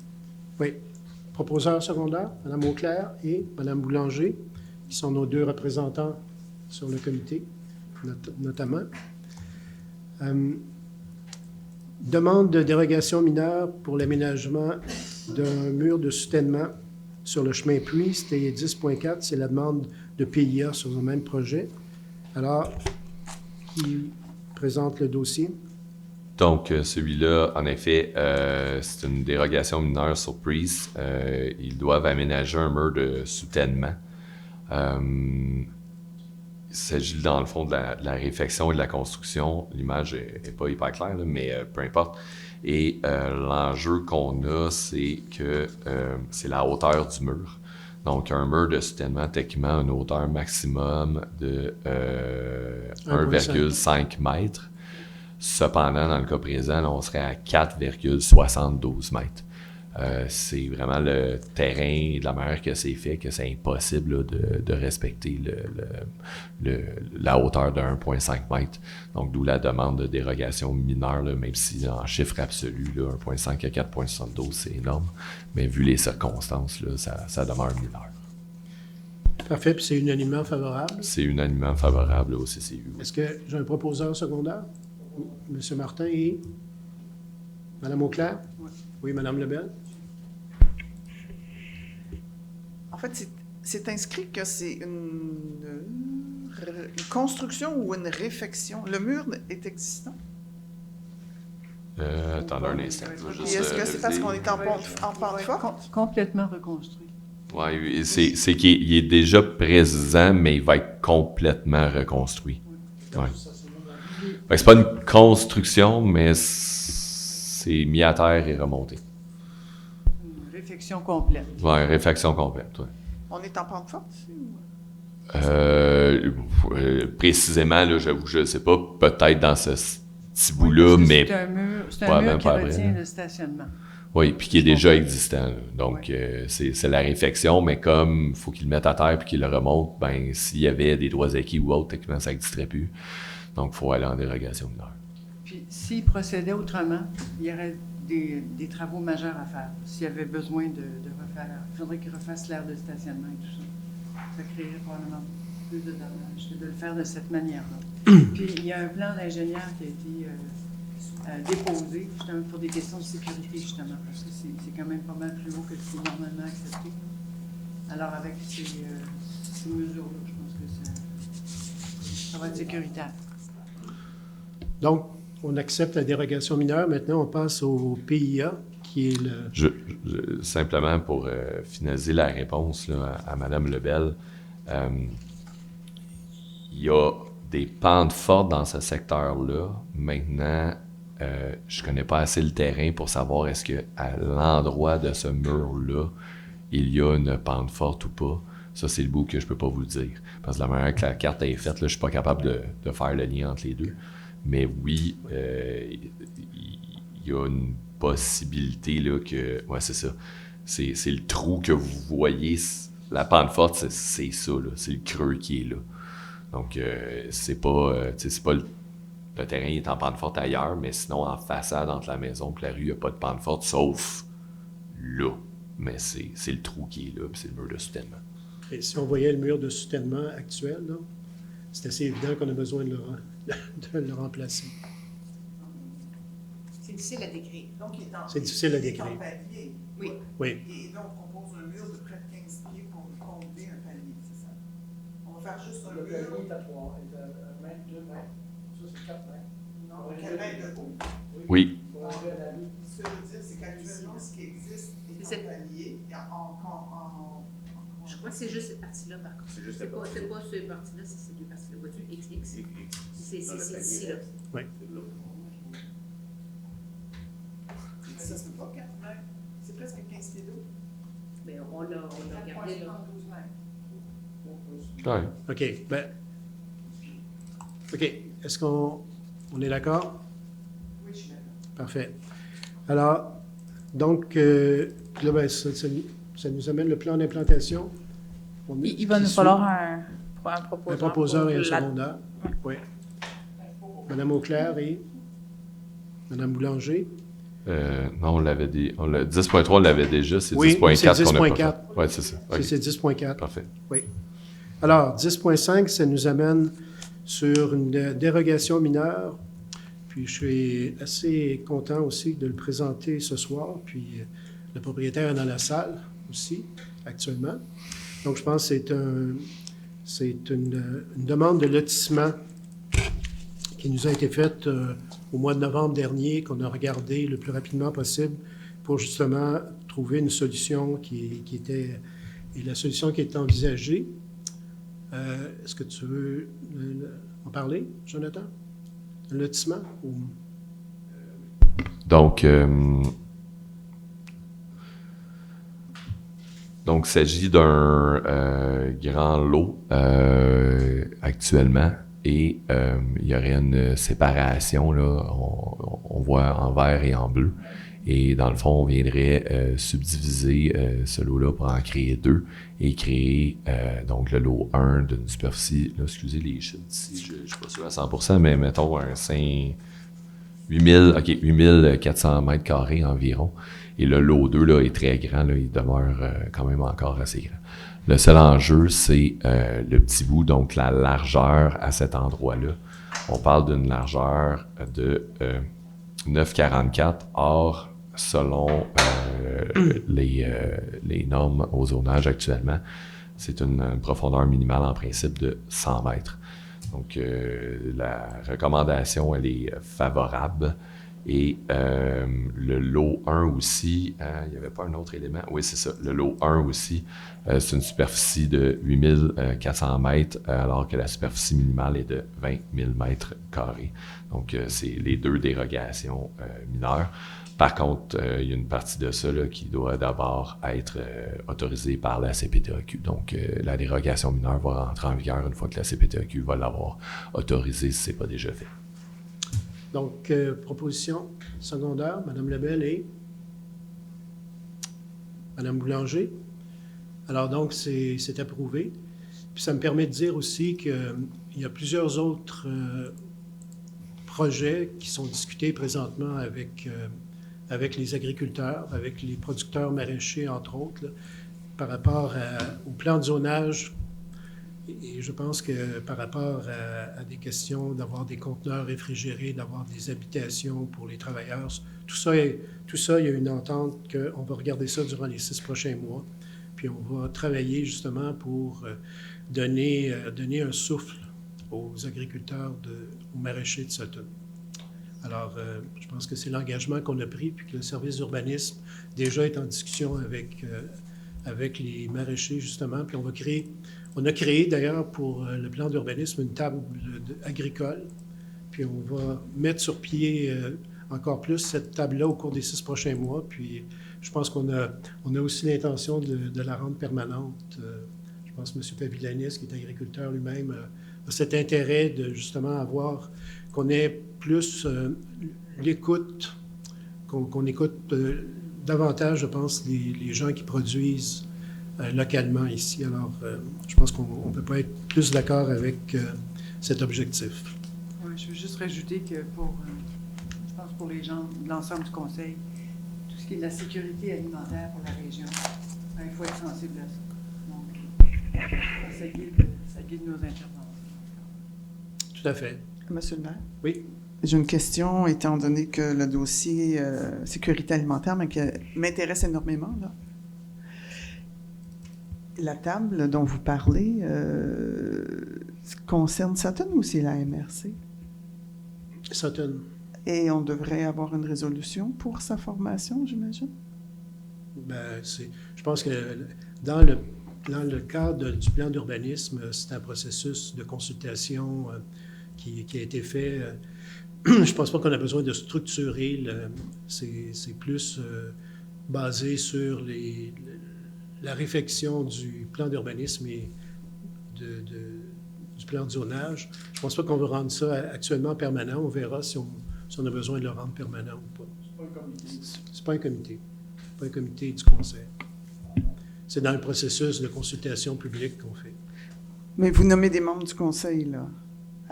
Oui. Proposeur secondaire, Mme Auclair et Mme Boulanger, qui sont nos deux représentants sur le comité, notamment. Demande de dérogation mineure pour l'aménagement d'un mur de soutènement sur le chemin Puy, c'était 10.4, c'est la demande de PIA sur le même projet. Alors, qui présente le dossier? Donc, celui-là, en effet, c'est une dérogation mineure sur Priest. Ils doivent aménager un mur de soutènement. Il s'agit, dans le fond, de la réfection et de la construction. L'image n'est pas hyper claire, là, mais peu importe. Et l'enjeu qu'on a, c'est que c'est la hauteur du mur. Donc, un mur de soutènement, techniquement, a une hauteur maximum de 1,5 mètres. Cependant, dans le cas présent, là, on serait à 4,72 mètres. C'est vraiment le terrain et de la manière que c'est fait que c'est impossible là, de respecter la hauteur de 1,5 mètre. Donc, d'où la demande de dérogation mineure, là, même si en chiffre absolu, 1,5 à 4,72, c'est énorme. Mais vu les circonstances, là, ça demeure mineur. Parfait, puis c'est unanimement favorable. C'est unanimement favorable au CCU. Est-ce que j'ai un proposeur secondaire? M. Martin et Mme Auclair? Oui, Mme Lebel? En fait, c'est inscrit que c'est une construction ou une réfection. Le mur est existant? Attendez un instant. Et est-ce que c'est parce qu'on est en pente forte? Complètement reconstruit. Oui, c'est qu'il est déjà présent, mais il va être complètement reconstruit. Ouais. Fait que c'est pas une construction, mais c'est mis à terre et remonté. Une réfection complète. Oui, réfaction complète, oui. On est en pente forte ici? Précisément, là, j'avoue que je ne sais pas, peut-être dans ce petit bout-là, mais... C'est Ouais, un même mur qui pas retient vrai. le stationnement. Oui, puis qui est déjà existant. Là. Donc, c'est la réflexion, mais comme il faut qu'il le mette à terre puis qu'il le remonte, ben s'il y avait des droits acquis ou autres, techniquement, ça n'existerait plus. Donc, il faut aller en dérogation mineure. Puis, s'il procédait autrement, il y aurait des travaux majeurs à faire. S'il y avait besoin de refaire, il faudrait qu'il refasse l'aire de stationnement et tout ça. Ça créerait probablement plus de dommages que de le faire de cette manière-là. Puis, il y a un plan d'ingénieur qui a été déposé justement pour des questions de sécurité, justement, parce que c'est quand même pas mal plus haut que ce qui est normalement accepté. Alors, avec ces mesures-là, je pense que ça va être sécuritaire. Donc, on accepte la dérogation mineure. Maintenant, on passe au PIA, qui est le... Simplement pour finaliser la réponse là, à Mme Lebel, il y a des pentes fortes dans ce secteur-là. Maintenant, je ne connais pas assez le terrain pour savoir est-ce qu'à l'endroit de ce mur-là, il y a une pente forte ou pas. Ça, c'est le bout que je ne peux pas vous le dire. Parce que la manière que la carte est faite, là, je ne suis pas capable de faire le lien entre les deux. Mais oui, il y a une possibilité là, que... Ouais, c'est ça. C'est le trou que vous voyez. La pente forte, c'est ça. Là. C'est le creux qui est là. Donc, c'est pas le terrain est en pente forte ailleurs, mais sinon, en façade entre la maison et la rue, il n'y a pas de pente forte, sauf là. Mais c'est le trou qui est là, puis c'est le mur de soutènement. Et si on voyait le mur de soutènement actuel, là, c'est assez évident qu'on a besoin de le remplacer. C'est difficile à décrire. Donc, C'est difficile à décrire. Il est en palier. Oui. Oui. Et là, on propose un mur de près de 15 pieds pour combler un palier, c'est ça? On va faire juste un Le mur. palier est à 3, est à 1 mètre, 2 mètres. Ça, c'est 4 mètres. Non, 4 mètres de haut. Oui. Pour enlever la rue. Ce que je veux dire, c'est qu'actuellement, ce qui existe est C'est en palier, Je crois que c'est juste cette partie-là, par contre. C'est juste C'est la pas partie. ces parties-là, c'est ces deux parties-là. Vois-tu, XX. C'est ici, là. Oui. Ça se peut pas 4 mètres. C'est presque 15 pieds d'eau. Mais on l'a regardé, là. 12 mètres. Ouais. OK. Ben, OK. Est-ce qu'on est d'accord? Oui, je suis d'accord. Parfait. Alors, donc, là, ben, ça nous amène le plan d'implantation. Il va nous falloir un proposeur. Un proposeur et un pour la- secondaire. Oui. Madame Auclair et Madame Boulanger. Non, on l'avait dit. 10.3, on l'avait déjà. C'est Oui, 10.4 c'est qu'on a pas 10.4. fait. Oui, c'est ça. OK. C'est 10.4. Parfait. Oui. Alors, 10.5, ça nous amène sur une dérogation mineure. Puis, je suis assez content aussi de le présenter ce soir. Puis, le propriétaire est dans la salle aussi, actuellement. Donc, je pense que c'est une demande de lotissement qui nous a été faite au mois de novembre dernier, qu'on a regardé le plus rapidement possible pour justement trouver une solution qui était... Et la solution qui est envisagée, est-ce que tu veux en parler, Jonathan? Le lotissement? Ou... Donc, il s'agit d'un grand lot actuellement et il y aurait une séparation, là, on voit en vert et en bleu. Et dans le fond, on viendrait subdiviser ce lot-là pour en créer deux et créer donc le lot 1 d'une superficie, là, excusez les chiffres ici, je ne suis pas sûr à 100%, mais mettons un 8400 mètres carrés environ. Et le lot 2 là, est très grand, là, il demeure quand même encore assez grand. Le seul enjeu, c'est le petit bout, donc la largeur à cet endroit-là. On parle d'une largeur de 9,44. Or, selon les normes au zonage actuellement, c'est une profondeur minimale en principe de 100 mètres. Donc, la recommandation, elle est favorable. Et le lot 1 aussi, il n'y avait pas un autre élément? Oui, c'est ça. Le lot 1 aussi, c'est une superficie de 8400 mètres, alors que la superficie minimale est de 20 000 mètres carrés. Donc, c'est les deux dérogations mineures. Par contre, il y a une partie de ça là, qui doit d'abord être autorisée par la CPTAQ. Donc, la dérogation mineure va rentrer en vigueur une fois que la CPTAQ va l'avoir autorisée si ce n'est pas déjà fait. Donc, proposition secondaire, Mme Lebel et Mme Boulanger. Alors, donc, c'est approuvé. Puis, ça me permet de dire aussi qu'il y a plusieurs autres projets qui sont discutés présentement avec les agriculteurs, avec les producteurs maraîchers, entre autres, là, par rapport au plan de zonage. Et je pense que par rapport à des questions d'avoir des conteneurs réfrigérés, d'avoir des habitations pour les travailleurs, tout ça, il y a une entente qu'on va regarder ça durant les 6 prochains mois. Puis on va travailler justement pour donner un souffle aux agriculteurs, aux maraîchers de Sutton. Alors, je pense que c'est l'engagement qu'on a pris, puis que le service d'urbanisme déjà est en discussion avec les maraîchers, justement. Puis on a créé d'ailleurs pour le plan d'urbanisme une table agricole. Puis on va mettre sur pied encore plus cette table-là au cours des 6 prochains mois. Puis je pense qu'on a aussi l'intention de la rendre permanente. Je pense que M. Pavillanis, qui est agriculteur lui-même, a cet intérêt de justement avoir qu'on ait plus l'écoute, qu'on écoute davantage, je pense, les gens qui produisent localement ici. Alors, je pense qu'on ne peut pas être plus d'accord avec cet objectif. Oui, je veux juste rajouter que je pense pour les gens de l'ensemble du Conseil, tout ce qui est de la sécurité alimentaire pour la région, il faut être sensible à ça. Donc, ça guide nos interventions. Tout à fait. Monsieur le maire? Oui. J'ai une question, étant donné que le dossier sécurité alimentaire m'intéresse énormément. Là. La table dont vous parlez concerne Sutton ou c'est la MRC? Sutton. Et on devrait avoir une résolution pour sa formation, j'imagine? Ben, je pense que dans le cadre du plan d'urbanisme, c'est un processus de consultation qui a été fait. Je ne pense pas qu'on a besoin de structurer. C'est plus basé sur la réflexion du plan d'urbanisme et du plan de zonage. Je ne pense pas qu'on va rendre ça actuellement permanent. On verra si on a besoin de le rendre permanent ou pas. C'est pas un comité. C'est pas un comité du conseil. C'est dans le processus de consultation publique qu'on fait. Mais vous nommez des membres du conseil, là.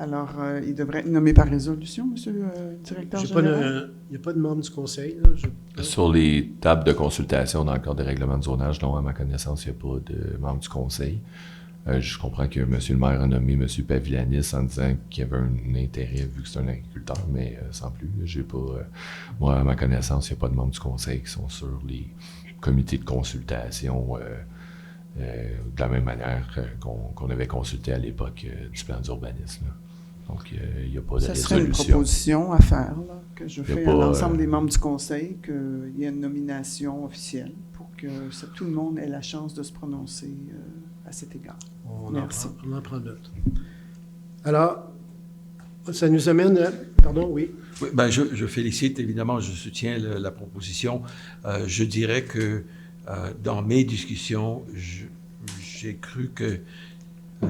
Alors, il devrait être nommé par résolution, monsieur le directeur général? Il n'y a pas de membre du conseil. Là. Sur les tables de consultation dans le cadre des règlements de zonage, non, à ma connaissance, il n'y a pas de membre du conseil. Je comprends que M. le maire a nommé M. Pavillanis en disant qu'il y avait un intérêt vu que c'est un agriculteur, mais sans plus. J'ai pas, moi, à ma connaissance, il n'y a pas de membres du conseil qui sont sur les comités de consultation de la même manière qu'on avait consulté à l'époque du plan d'urbanisme. Donc, il n'y a pas de résolution. Ça serait une proposition à faire, là, que je fais à l'ensemble des membres du conseil, qu'il y ait une nomination officielle pour que tout le monde ait la chance de se prononcer à cet égard. Merci. On en prend note. Alors, ça nous amène à... Pardon, oui. Oui, ben je félicite, évidemment, je soutiens la proposition. Je dirais que dans mes discussions, j'ai cru que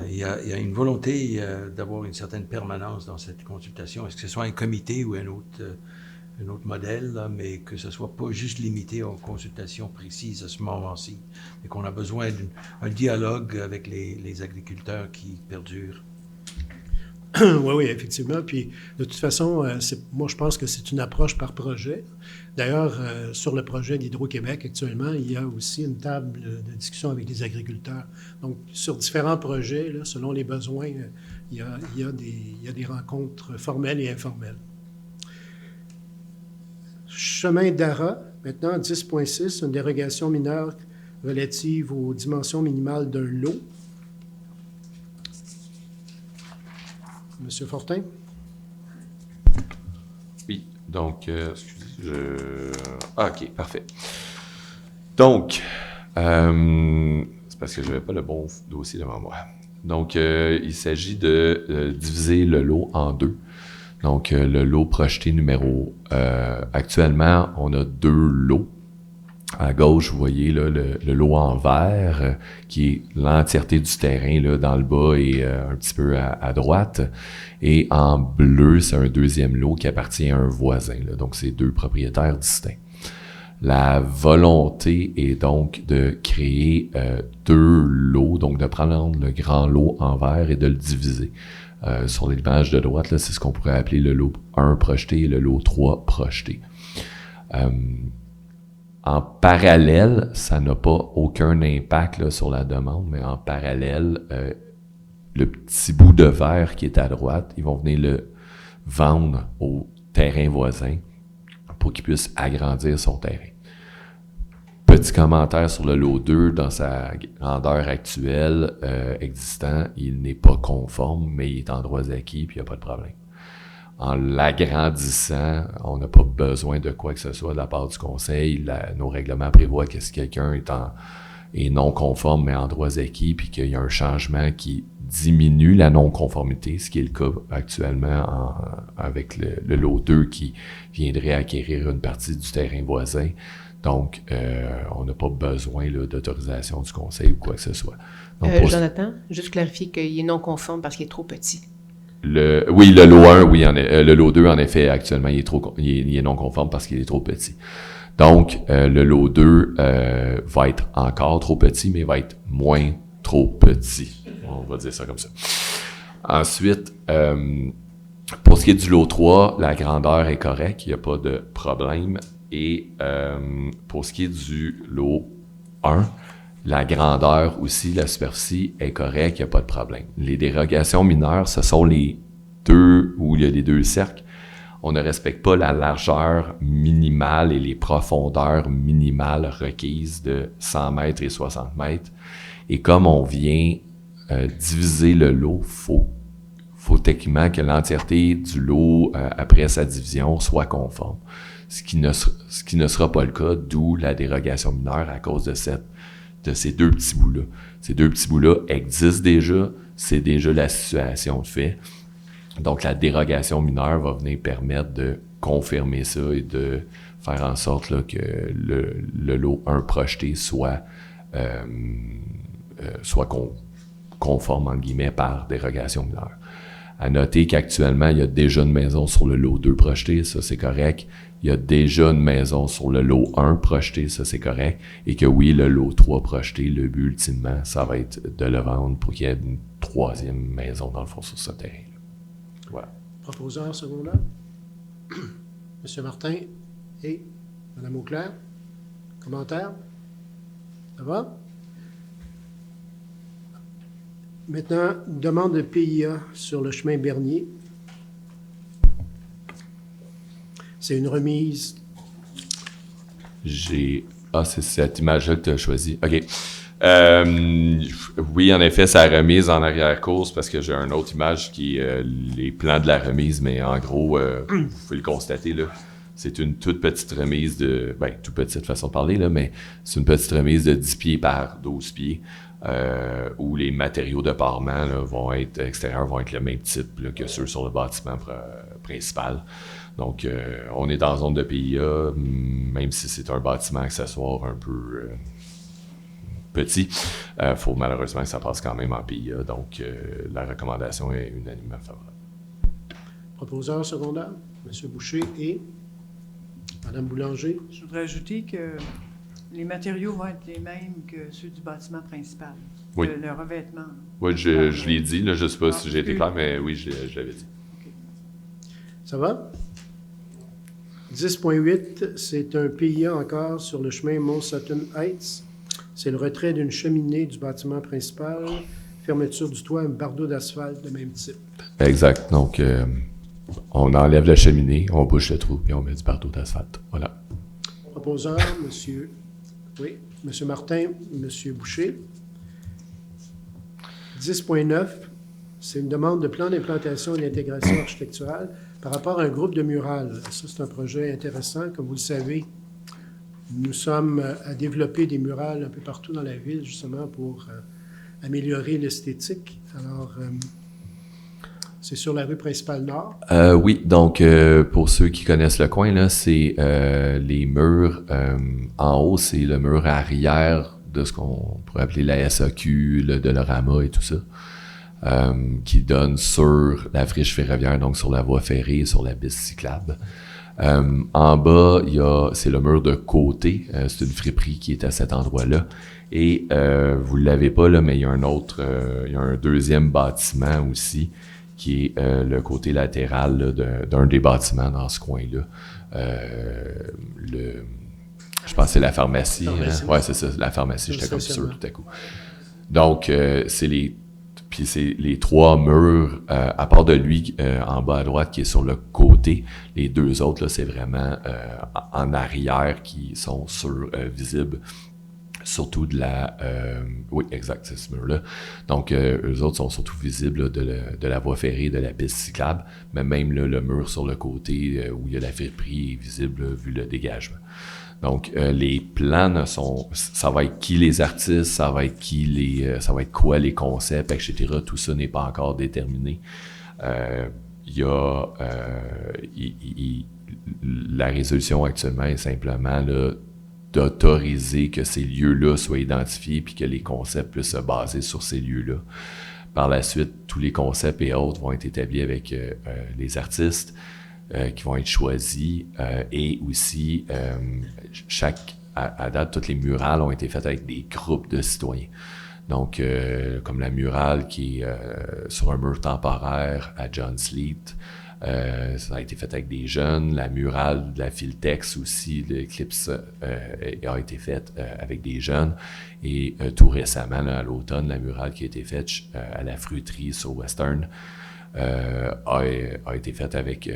il y a une volonté d'avoir une certaine permanence dans cette consultation. Est-ce que ce soit un comité ou un autre modèle, là, mais que ce ne soit pas juste limité aux consultations précises à ce moment-ci, mais qu'on a besoin d'un dialogue avec les agriculteurs qui perdure. Oui, effectivement. Puis, de toute façon, moi, je pense que c'est une approche par projet. D'ailleurs, sur le projet d'Hydro-Québec, actuellement, il y a aussi une table de discussion avec les agriculteurs. Donc, sur différents projets, là, selon les besoins, il y a des rencontres formelles et informelles. Chemin d'Ara, maintenant, 10.6, une dérogation mineure relative aux dimensions minimales d'un lot. Monsieur Fortin? Oui, donc, OK, parfait. Donc, c'est parce que je n'avais pas le bon dossier devant moi. Donc, il s'agit de diviser le lot en deux. Donc, le lot projeté numéro... actuellement, on a 2 lots. À gauche, vous voyez là, le lot en vert, qui est l'entièreté du terrain là, dans le bas et un petit peu à droite. Et en bleu, c'est un 2e lot qui appartient à un voisin. Là. Donc, c'est 2 propriétaires distincts. La volonté est donc de créer 2 lots, donc de prendre le grand lot en vert et de le diviser. Sur l'image de droite, là, c'est ce qu'on pourrait appeler le lot 1 projeté et le lot 3 projeté. En parallèle, ça n'a pas aucun impact là, sur la demande, mais en parallèle, le petit bout de verre qui est à droite, ils vont venir le vendre au terrain voisin pour qu'il puisse agrandir son terrain. Petit commentaire sur le lot 2, dans sa grandeur actuelle existant, il n'est pas conforme, mais il est en droits acquis, puis il n'y a pas de problème. En l'agrandissant, on n'a pas besoin de quoi que ce soit de la part du conseil. Nos règlements prévoient que si quelqu'un est non conforme, mais en droits acquis, puis qu'il y a un changement qui diminue la non-conformité, ce qui est le cas actuellement avec le lot 2 qui viendrait acquérir une partie du terrain voisin. Donc, on n'a pas besoin là, d'autorisation du conseil ou quoi que ce soit. Donc, Jonathan, juste clarifier qu'il est non conforme parce qu'il est trop petit. Oui, le lot 1, oui, le lot 2, en effet, actuellement, il est non conforme parce qu'il est trop petit. Donc, le lot 2 va être encore trop petit, mais va être moins trop petit. On va dire ça comme ça. Ensuite, pour ce qui est du lot 3, la grandeur est correcte, il n'y a pas de problème. Et pour ce qui est du lot 1, la grandeur aussi, la superficie est correcte, il n'y a pas de problème. Les dérogations mineures, ce sont les 2 où il y a les 2 cercles. On ne respecte pas la largeur minimale et les profondeurs minimales requises de 100 mètres et 60 mètres. Et comme on vient diviser le lot, faut techniquement que l'entièreté du lot, après sa division, soit conforme. Ce qui ne sera pas le cas, d'où la dérogation mineure à cause de ces 2 petits bouts-là. Ces 2 petits bouts-là existent déjà, c'est déjà la situation de fait. Donc, la dérogation mineure va venir permettre de confirmer ça et de faire en sorte là, que le lot 1 projeté soit conforme, entre guillemets, par dérogation mineure. À noter qu'actuellement, il y a déjà une maison sur le lot 2 projeté, ça c'est correct. Il y a déjà une maison sur le lot 1 projeté, ça c'est correct. Et que oui, le lot 3 projeté, le but ultimement, ça va être de le vendre pour qu'il y ait une 3e maison dans le fond sur ce terrain. Voilà. Proposeur secondaire. M. Martin et Mme Auclair. Commentaire? Ça va? Maintenant, une demande de PIA sur le chemin Bernier. C'est une remise. C'est cette image-là que tu as choisie. OK. Oui, en effet, c'est la remise en arrière-course parce que j'ai une autre image qui est les plans de la remise, mais en gros, vous pouvez le constater, là. C'est une toute petite remise toute petite façon de parler, là, mais c'est une petite remise de 10 pieds par 12 pieds. Où les matériaux de parement là, extérieurs vont être le même type là, que ceux sur le bâtiment principal. Donc, on est dans zone de PIA, même si c'est un bâtiment accessoire un peu petit. Faut malheureusement que ça passe quand même en PIA. Donc, la recommandation est unanimement favorable. Proposeur secondaire, M. Boucher et Mme Boulanger. Je voudrais ajouter que les matériaux vont être les mêmes que ceux du bâtiment principal. Oui. Le revêtement. Oui, je l'ai dit. Là, je ne sais pas si j'ai été clair, mais oui, je l'avais dit. Okay. Ça va? 10.8, c'est un PIA encore sur le chemin Mont-Sutton Heights. C'est le retrait d'une cheminée du bâtiment principal, fermeture du toit, un bardeau d'asphalte de même type. Exact. Donc, on enlève la cheminée, on bouche le trou, puis on met du bardeau d'asphalte. Voilà. Proposeur, M. Martin, M. Boucher. 10.9, c'est une demande de plan d'implantation et d'intégration architecturale par rapport à un groupe de murales. Ça, c'est un projet intéressant. Comme vous le savez, nous sommes à développer des murales un peu partout dans la ville, justement, pour améliorer l'esthétique. Alors, C'est sur la rue principale nord. Oui, donc pour ceux qui connaissent le coin, là, c'est les murs en haut, c'est le mur arrière de ce qu'on pourrait appeler la SAQ, le Dolorama et tout ça, qui donne sur la friche ferroviaire, donc sur la voie ferrée, sur la piste cyclable. En bas, c'est le mur de côté, c'est une friperie qui est à cet endroit-là. Et vous l'avez pas là, mais il y a il y a un deuxième bâtiment aussi, qui est le côté latéral là, d'un des bâtiments dans ce coin-là. Je pense que c'est la pharmacie. Ouais, c'est ça, la pharmacie, j'étais comme sûr tout à coup. Donc, c'est les trois murs, à part de lui, en bas à droite, qui est sur le côté, les deux autres, là, c'est vraiment en arrière qui sont visibles. Surtout de la... oui, exact, c'est ce mur-là. Donc, eux autres sont surtout visibles là, de la voie ferrée, de la piste cyclable, mais même là, le mur sur le côté où il y a la friperie est visible là, vu le dégagement. Donc, les plans ça va être qui les artistes, ça va être ça va être quoi les concepts, etc. Tout ça n'est pas encore déterminé. Il y a... la résolution actuellement est simplement là, d'autoriser que ces lieux-là soient identifiés puis que les concepts puissent se baser sur ces lieux-là. Par la suite, tous les concepts et autres vont être établis avec les artistes qui vont être choisis et aussi, à date, toutes les murales ont été faites avec des groupes de citoyens. Donc, comme la murale qui est sur un mur temporaire à John Sleet, ça a été fait avec des jeunes. La murale de la Philtex aussi, l'Eclipse, a été faite avec des jeunes. Et tout récemment, là, à l'automne, la murale qui a été faite à la fruiterie sur Western a été faite avec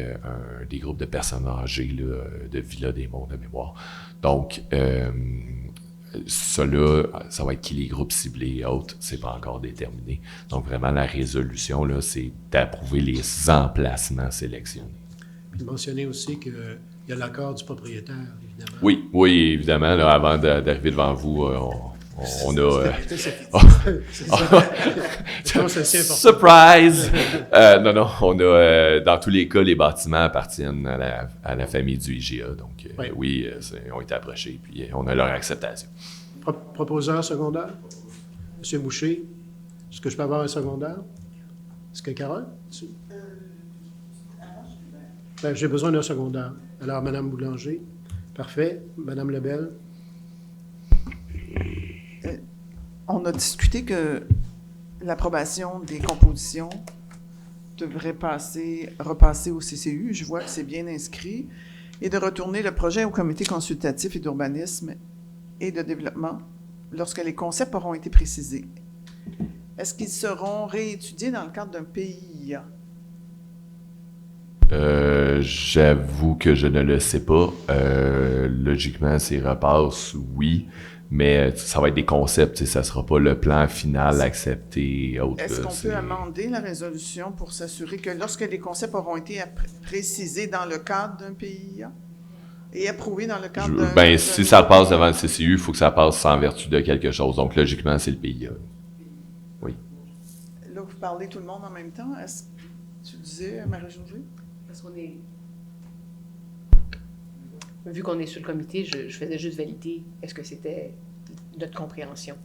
des groupes de personnes âgées là, de Villa des Monts de mémoire. Donc, ça va être qui les groupes ciblés et autres, c'est pas encore déterminé. Donc vraiment, la résolution, là, c'est d'approuver les emplacements sélectionnés. Puis mentionner aussi qu'il y a l'accord du propriétaire, évidemment. Oui, évidemment, là, avant d'arriver devant vous, on a... Surprise! Non, on a... dans tous les cas, les bâtiments appartiennent à la famille du IGA. Donc, oui, ils ont été approchés, puis on a leur acceptation. Proposeur secondaire? M. Moucher, est-ce que je peux avoir un secondaire? Est-ce que Carole? Ben, j'ai besoin d'un secondaire. Alors, Mme Boulanger. Parfait. Mme Lebel. On a discuté que l'approbation des compositions devrait repasser au CCU. Je vois que c'est bien inscrit. Et de retourner le projet au comité consultatif et d'urbanisme et de développement lorsque les concepts auront été précisés. Est-ce qu'ils seront réétudiés dans le cadre d'un PIA? J'avoue que je ne le sais pas. Logiquement, c'est repasse, oui. Mais ça va être des concepts, ça ne sera pas le plan final accepté. Est-ce qu'on peut amender la résolution pour s'assurer que lorsque les concepts auront été précisés dans le cadre d'un PIA et approuvés dans le cadre d'un... si ça passe devant le CCU, il faut que ça passe en vertu de quelque chose. Donc, logiquement, c'est le PIA. Oui. Là, vous parlez tout le monde en même temps. Est-ce que tu disais, Marie-Josée? Parce qu'on est... Vu qu'on est sur le comité, je faisais juste valider est-ce que c'était notre compréhension.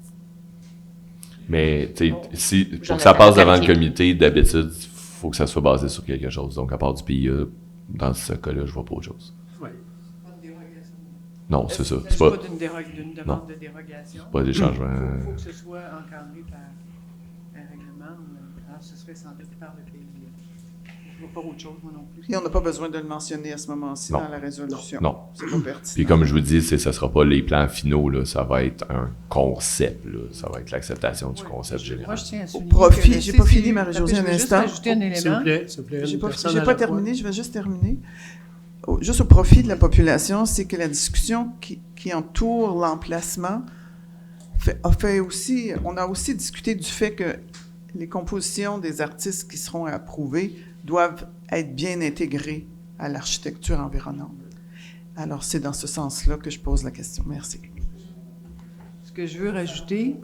Mais, tu sais, pour que ça passe devant le comité, d'habitude, il faut que ça soit basé sur quelque chose. Donc, à part du PIA, dans ce cas-là, je vois pas autre chose. Oui. Pas de dérogation. Non, c'est ça. C'est pas d'une demande de dérogation. C'est pas des changements. Il faut que ce soit encadré par un règlement. Alors, ce serait sans doute par le PIA. Je ne vois pas autre chose, moi non plus. Et on n'a pas besoin de le mentionner à ce moment-ci dans la résolution. Non. C'est pas pertinent. Puis comme je vous dis, ça ne sera pas les plans finaux, là, ça va être un concept. Là, ça va être l'acceptation du concept général. Moi, je tiens à souligner profit, j'ai pas fini, Marie-Josée, un instant. Ajouter un élément. S'il vous plaît. J'ai pas terminé, je vais juste terminer. Juste au profit de la population, c'est que la discussion qui entoure l'emplacement on a aussi discuté du fait que les compositions des artistes qui seront approuvées doivent être bien intégrées à l'architecture environnante. Alors, c'est dans ce sens-là que je pose la question. Merci. Ce que je veux rajouter,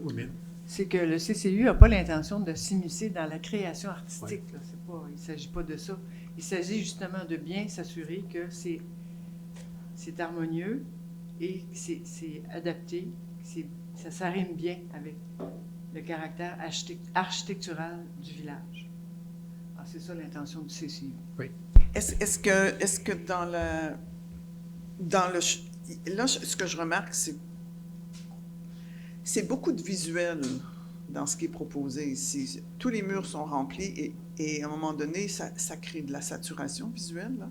c'est que le CCU n'a pas l'intention de s'immiscer dans la création artistique. Là. Il ne s'agit pas de ça. Il s'agit justement de bien s'assurer que c'est harmonieux et que c'est adapté, ça s'arrime bien avec le caractère architectural du village. Alors, c'est ça l'intention du CCU. Oui. Est-ce que dans le... Là, ce que je remarque, c'est beaucoup de visuels dans ce qui est proposé ici. Tous les murs sont remplis et à un moment donné, ça crée de la saturation visuelle. Là.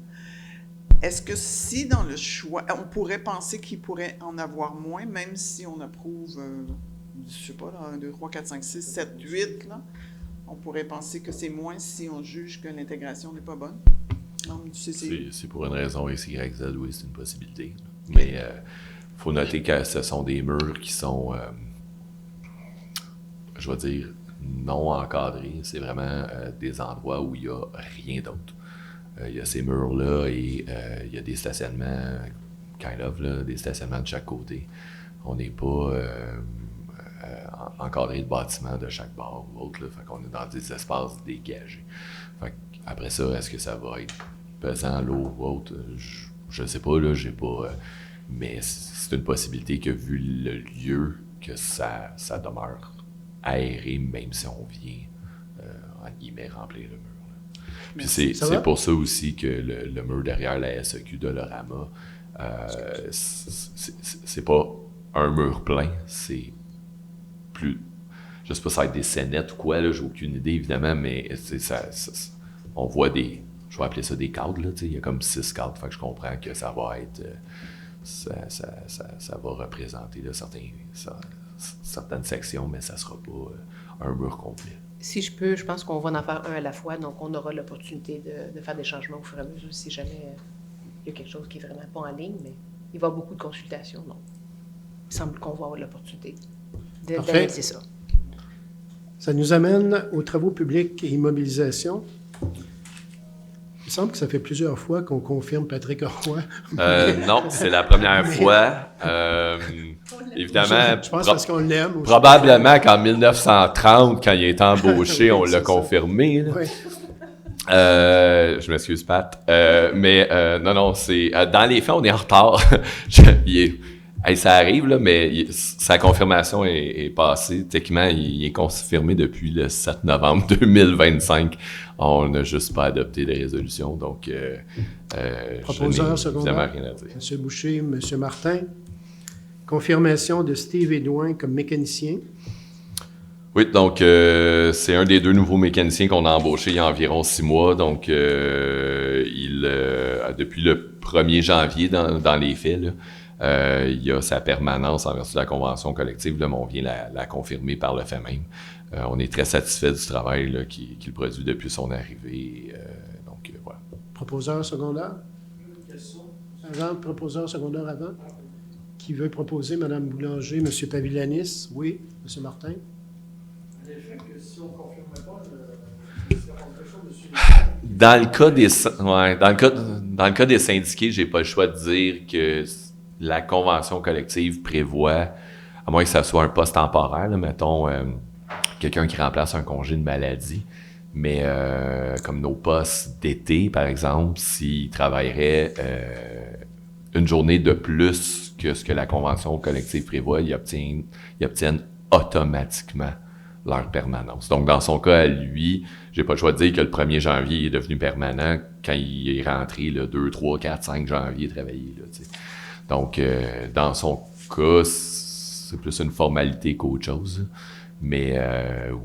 Est-ce que si dans le choix, on pourrait penser qu'il pourrait en avoir moins, même si on approuve, je ne sais pas, là, 1, 2, 3, 4, 5, 6, 7, 8, là, on pourrait penser que c'est moins si on juge que l'intégration n'est pas bonne? C'est pour une raison X, Y, Z, oui, c'est une possibilité. Mais il faut noter que ce sont des murs qui sont, je vais dire, non encadrés. C'est vraiment des endroits où il n'y a rien d'autre. Il y a ces murs-là et il y a des stationnements, des stationnements de chaque côté. On n'est pas encadré de bâtiments de chaque bord ou autre. Là, fait qu'on est dans des espaces dégagés. Fait après ça, est-ce que ça va être pesant, lourd ou autre? Je ne sais pas, là, j'ai pas... mais c'est une possibilité que, vu le lieu, que ça demeure aéré, même si on vient, en guillemets, remplir le mur. Puis c'est pour ça aussi que le mur derrière la SEQ de Lorama, c'est pas un mur plein, c'est plus... Je sais pas si ça va être des scénettes ou quoi, là, j'ai aucune idée, évidemment, mais on voit des... Je vais appeler ça des cadres, là, il y a comme 6 cadres, fait que je comprends que ça va être... Ça va représenter là, certaines sections, mais ça sera pas un mur complet. Si je peux, je pense qu'on va en faire un à la fois, donc on aura l'opportunité de faire des changements au fur et à mesure si jamais il y a quelque chose qui est vraiment pas en ligne, mais il va y avoir beaucoup de consultations, donc il semble qu'on va avoir l'opportunité d'analyser ça. Ça nous amène aux travaux publics et immobilisation. Il semble que ça fait plusieurs fois qu'on confirme Patrick Roy. Non, c'est la première fois. Évidemment, je pense parce qu'on l'aime. Probablement qu'en 1930, quand il a été embauché, on l'a confirmé. Oui. Je m'excuse, Pat. Non, c'est... dans les faits, on est en retard. Ça arrive, là, mais sa confirmation est passée. Techniquement, il est confirmé depuis le 7 novembre 2025. On n'a juste pas adopté les résolutions, donc proposeur secondaire, rien à dire. M. Boucher, M. Martin. Confirmation de Steve Edouin comme mécanicien. Oui, donc c'est un des 2 nouveaux mécaniciens qu'on a embauché il y a environ 6 mois. Donc, depuis le 1er janvier, dans les faits, là, il y a sa permanence en vertu de la convention collective. Là, on vient la confirmer par le fait même. On est très satisfait du travail qu'il produit depuis son arrivée. Voilà. Proposeur secondaire? Avant, proposeur secondaire avant? Qui veut proposer? Mme Boulanger, M. Pavillanis? Oui. M. Martin? À l'effet que si on ne confirme pas, dans le cas des syndiqués, j'ai pas le choix de dire que la convention collective prévoit, à moins que ça soit un poste temporaire, là, mettons quelqu'un qui remplace un congé de maladie, mais comme nos postes d'été, par exemple, s'ils travailleraient une journée de plus que ce que la convention collective prévoit, ils obtiennent automatiquement leur permanence. Donc, dans son cas, à lui, j'ai pas le choix de dire que le 1er janvier, il est devenu permanent quand il est rentré le 2, 3, 4, 5 janvier travailler. Là, t'sais. Donc, dans son cas, c'est plus une formalité qu'autre chose. Mais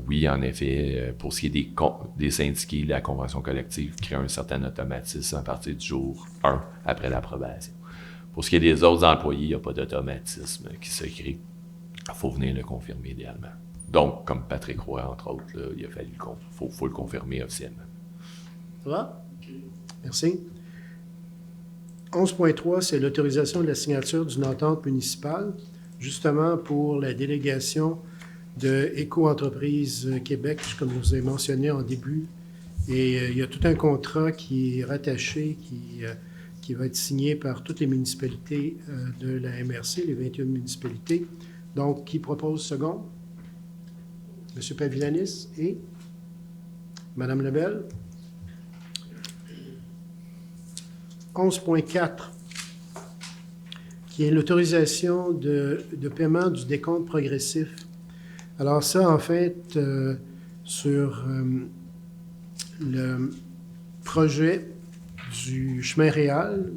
oui, en effet, pour ce qui est des syndiqués, la convention collective crée un certain automatisme à partir du jour 1 après l'approbation. Pour ce qui est des autres employés, il n'y a pas d'automatisme qui se crée. Il faut venir le confirmer idéalement. Donc, comme Patrick Roy, entre autres, là, il a fallu faut le confirmer officiellement. Ça va? Merci. 11.3, c'est l'autorisation de la signature d'une entente municipale, justement pour la délégation de Éco-entreprise Québec, comme je vous ai mentionné en début. Et il y a tout un contrat qui est rattaché, qui va être signé par toutes les municipalités de la MRC, les 21 municipalités. Donc, qui propose second? M. Pavilanis et Mme Lebel. 11.4, qui est l'autorisation de paiement du décompte progressif. Alors ça, en fait, sur le projet du chemin réal,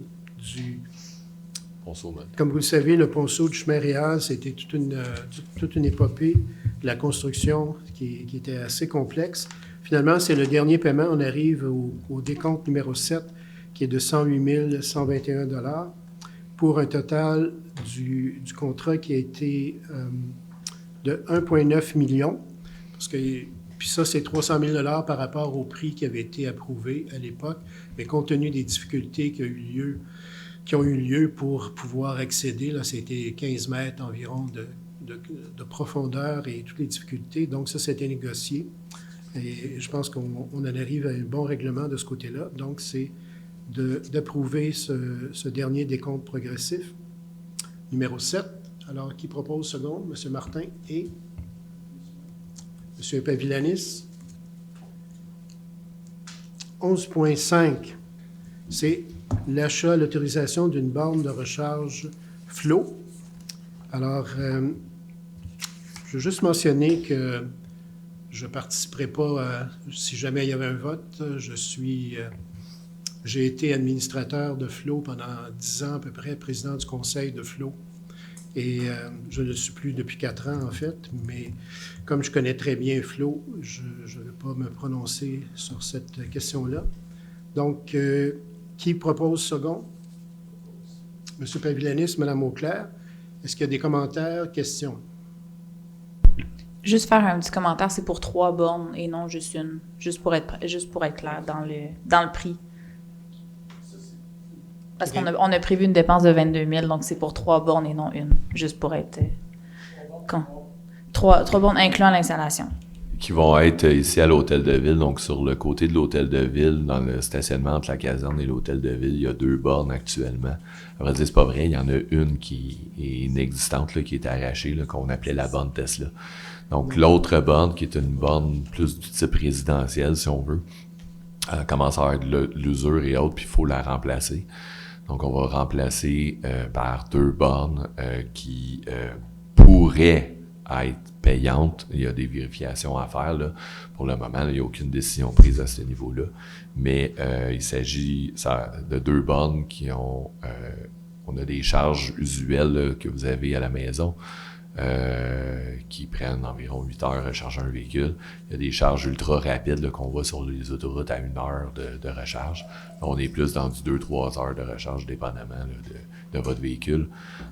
comme vous le savez, le ponceau du chemin réal, c'était toute une épopée de la construction qui était assez complexe. Finalement, c'est le dernier paiement. On arrive au décompte numéro 7, qui est de 108 121 $ pour un total du contrat qui a été de 1,9 million. Puis ça, c'est 300 000 $ par rapport au prix qui avait été approuvé à l'époque. Mais compte tenu des difficultés qui ont eu lieu pour pouvoir accéder, là, c'était 15 mètres environ de profondeur et toutes les difficultés. Donc ça, c'était négocié. Et je pense qu'on en arrive à un bon règlement de ce côté-là. Donc, c'est d'approuver ce dernier décompte progressif, numéro 7. Alors, qui propose second? M. Martin et M. Pavilanis. 11.5, c'est l'achat, l'autorisation d'une borne de recharge flot. Alors, je veux juste mentionner que je ne participerai pas si jamais il y avait un vote. J'ai été administrateur de Flot pendant 10 ans à peu près, président du conseil de Flot. Et je ne le suis plus depuis 4 ans, en fait. Mais comme je connais très bien Flot, je ne vais pas me prononcer sur cette question-là. Donc, qui propose second? M. Pavilanis, Mme Auclair. Est-ce qu'il y a des commentaires, questions? Juste faire un petit commentaire, c'est pour 3 bornes et non juste une. Juste pour être clair dans le prix. Parce qu'on a prévu une dépense de 22 000, donc c'est pour 3 bornes et non une. Juste pour être... 3 bornes incluant l'installation. Qui vont être ici à l'hôtel de ville, donc sur le côté de l'hôtel de ville, dans le stationnement entre la caserne et l'hôtel de ville, il y a 2 bornes actuellement. À vrai dire, c'est pas vrai, il y en a une qui est inexistante, là, qui est arrachée, là, qu'on appelait la borne Tesla. Donc, l'autre borne, qui est une borne plus du type résidentiel, si on veut, commence à avoir de l'usure et autres, puis il faut la remplacer. Donc, on va remplacer par 2 bornes qui pourraient être payantes. Il y a des vérifications à faire, là. Pour le moment, là, il n'y a aucune décision prise à ce niveau-là. Mais il s'agit de 2 bornes qui ont... on a des charges usuelles là, que vous avez à la maison. Qui prennent environ 8 heures à recharger un véhicule. Il y a des charges ultra rapides là, qu'on voit sur les autoroutes à 1 heure de recharge. On est plus dans du 2-3 heures de recharge, dépendamment là, de votre véhicule.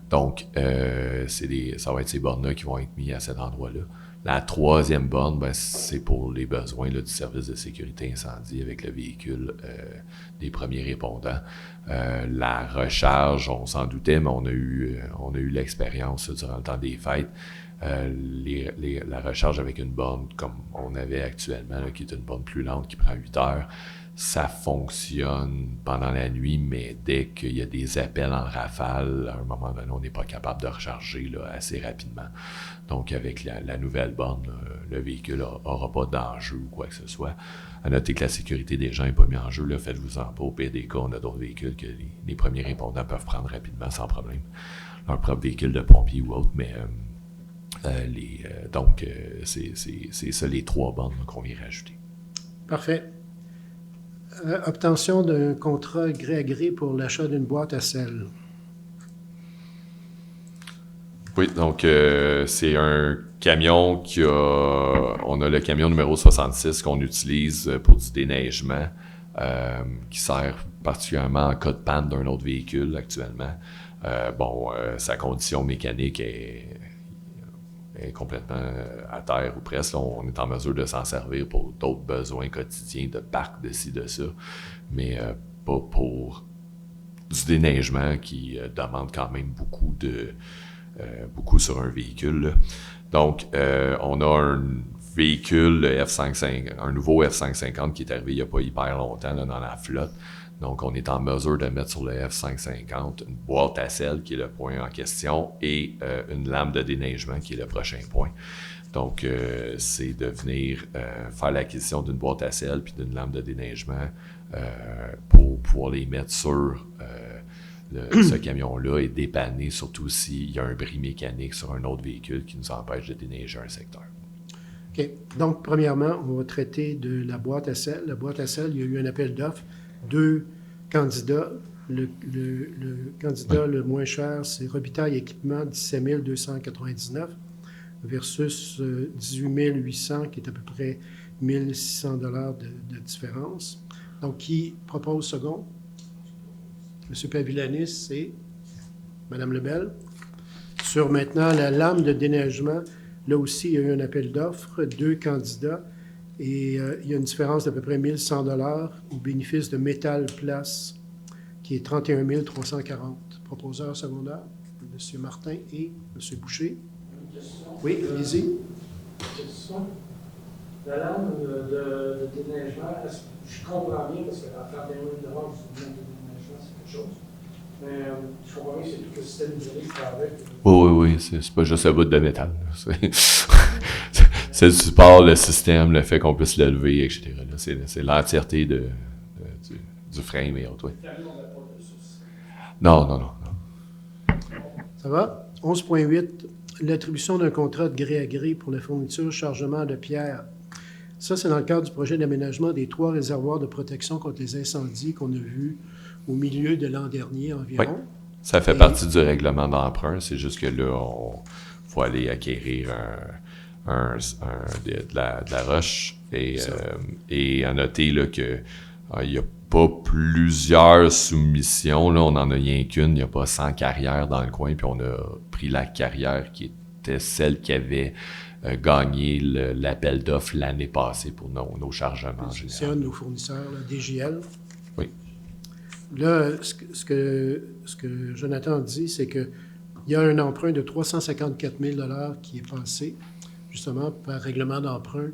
Donc, ça va être ces bornes-là qui vont être mises à cet endroit-là. La 3e borne, c'est pour les besoins là, du service de sécurité incendie avec le véhicule des premiers répondants. La recharge, on s'en doutait, mais on a eu l'expérience durant le temps des fêtes. La recharge avec une borne comme on avait actuellement, là, qui est une borne plus lente qui prend 8 heures, ça fonctionne pendant la nuit, mais dès qu'il y a des appels en rafale, à un moment donné, on n'est pas capable de recharger là, assez rapidement. Donc, avec la nouvelle borne, le véhicule n'aura pas d'enjeu ou quoi que ce soit. À noter que la sécurité des gens n'est pas mise en jeu. Là, faites-vous-en pas. Au pire des cas, on a d'autres véhicules que les premiers répondants peuvent prendre rapidement sans problème. Leur propre véhicule de pompier ou autre, mais donc, c'est ça les 3 bornes qu'on vient rajouter. Parfait. Obtention d'un contrat gré à gré pour l'achat d'une boîte à sel. Oui, donc c'est un camion on a le camion numéro 66 qu'on utilise pour du déneigement, qui sert particulièrement en cas de panne d'un autre véhicule actuellement. Sa condition mécanique est complètement à terre ou presque. Là, on est en mesure de s'en servir pour d'autres besoins quotidiens de parc, de ci, de ça, mais pas pour du déneigement qui demande quand même beaucoup sur un véhicule. Là. Donc, on a un véhicule, le un nouveau F550 qui est arrivé il n'y a pas hyper longtemps là, dans la flotte. Donc, on est en mesure de mettre sur le F550 une boîte à sel qui est le point en question et une lame de déneigement qui est le prochain point. Donc, c'est de venir faire l'acquisition d'une boîte à sel puis d'une lame de déneigement pour pouvoir les mettre sur ce camion-là et dépanner, surtout s'il y a un bris mécanique sur un autre véhicule qui nous empêche de déneiger un secteur. OK. Donc, premièrement, on va traiter de la boîte à sel. La boîte à sel, il y a eu un appel d'offres. 2 candidats. Le candidat le moins cher, c'est Robitaille Équipement, 17 299 versus 18 800, qui est à peu près 1 600 $ de différence. Donc, qui propose second? M. Pavillanis et Mme Lebel. Sur maintenant la lame de déneigement, là aussi, il y a eu un appel d'offres, 2 candidats, et il y a une différence d'à peu près 1 100 $ au bénéfice de Métal Place, qui est 31 340. Proposeur secondaire, M. Martin et M. Boucher. Oui, allez-y. Question. La lame de déneigement, je comprends bien, parce qu'à faire des moules de l'or, je dis bien que le déneigement, c'est quelque chose. Mais je comprends bien que c'est tout le système hydraulique qui va avec. Oui. C'est pas juste un bout de métal. C'est le support, le système, le fait qu'on puisse le lever, etc. Là, c'est l'entièreté du frame et autres. Oui. Non. Ça va? 11.8. L'attribution d'un contrat de gré à gré pour la fourniture chargement de pierres. Ça, c'est dans le cadre du projet d'aménagement des 3 réservoirs de protection contre les incendies qu'on a vus au milieu de l'an dernier environ. Oui. Ça fait partie du règlement d'emprunt. C'est juste que là, il faut aller acquérir de la roche et à noter là, que il n'y a pas plusieurs soumissions. Là, on n'en a rien qu'une. Il n'y a pas 100 carrières dans le coin. Puis on a pris la carrière qui était celle qui avait gagné l'appel d'offres l'année passée pour nos chargements en général. C'est un de nos fournisseurs, là, DGL. Oui. Là, ce que Jonathan dit, c'est qu'il y a un emprunt de 354 000 $ qui est passé, justement, par règlement d'emprunt.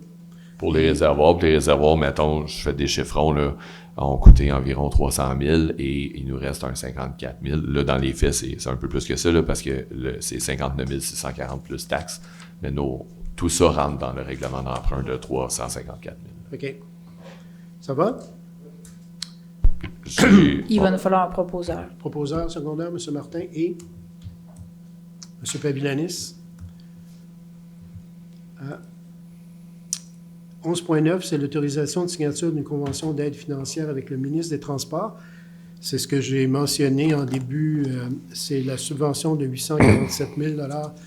Pour les réservoirs, mettons, je fais des chiffrons, là, ont coûté environ 300 000 et il nous reste un 54 000. Là, dans les faits, c'est un peu plus que ça, là, parce que c'est 59 640 plus taxes. Mais tout ça rentre dans le règlement d'emprunt de 354 000. OK. Ça va? Il va nous falloir un proposeur. Proposeur secondaire, M. Martin et M. Pavillanis. 11.9, c'est l'autorisation de signature d'une convention d'aide financière avec le ministre des Transports. C'est ce que j'ai mentionné en début. C'est la subvention de 847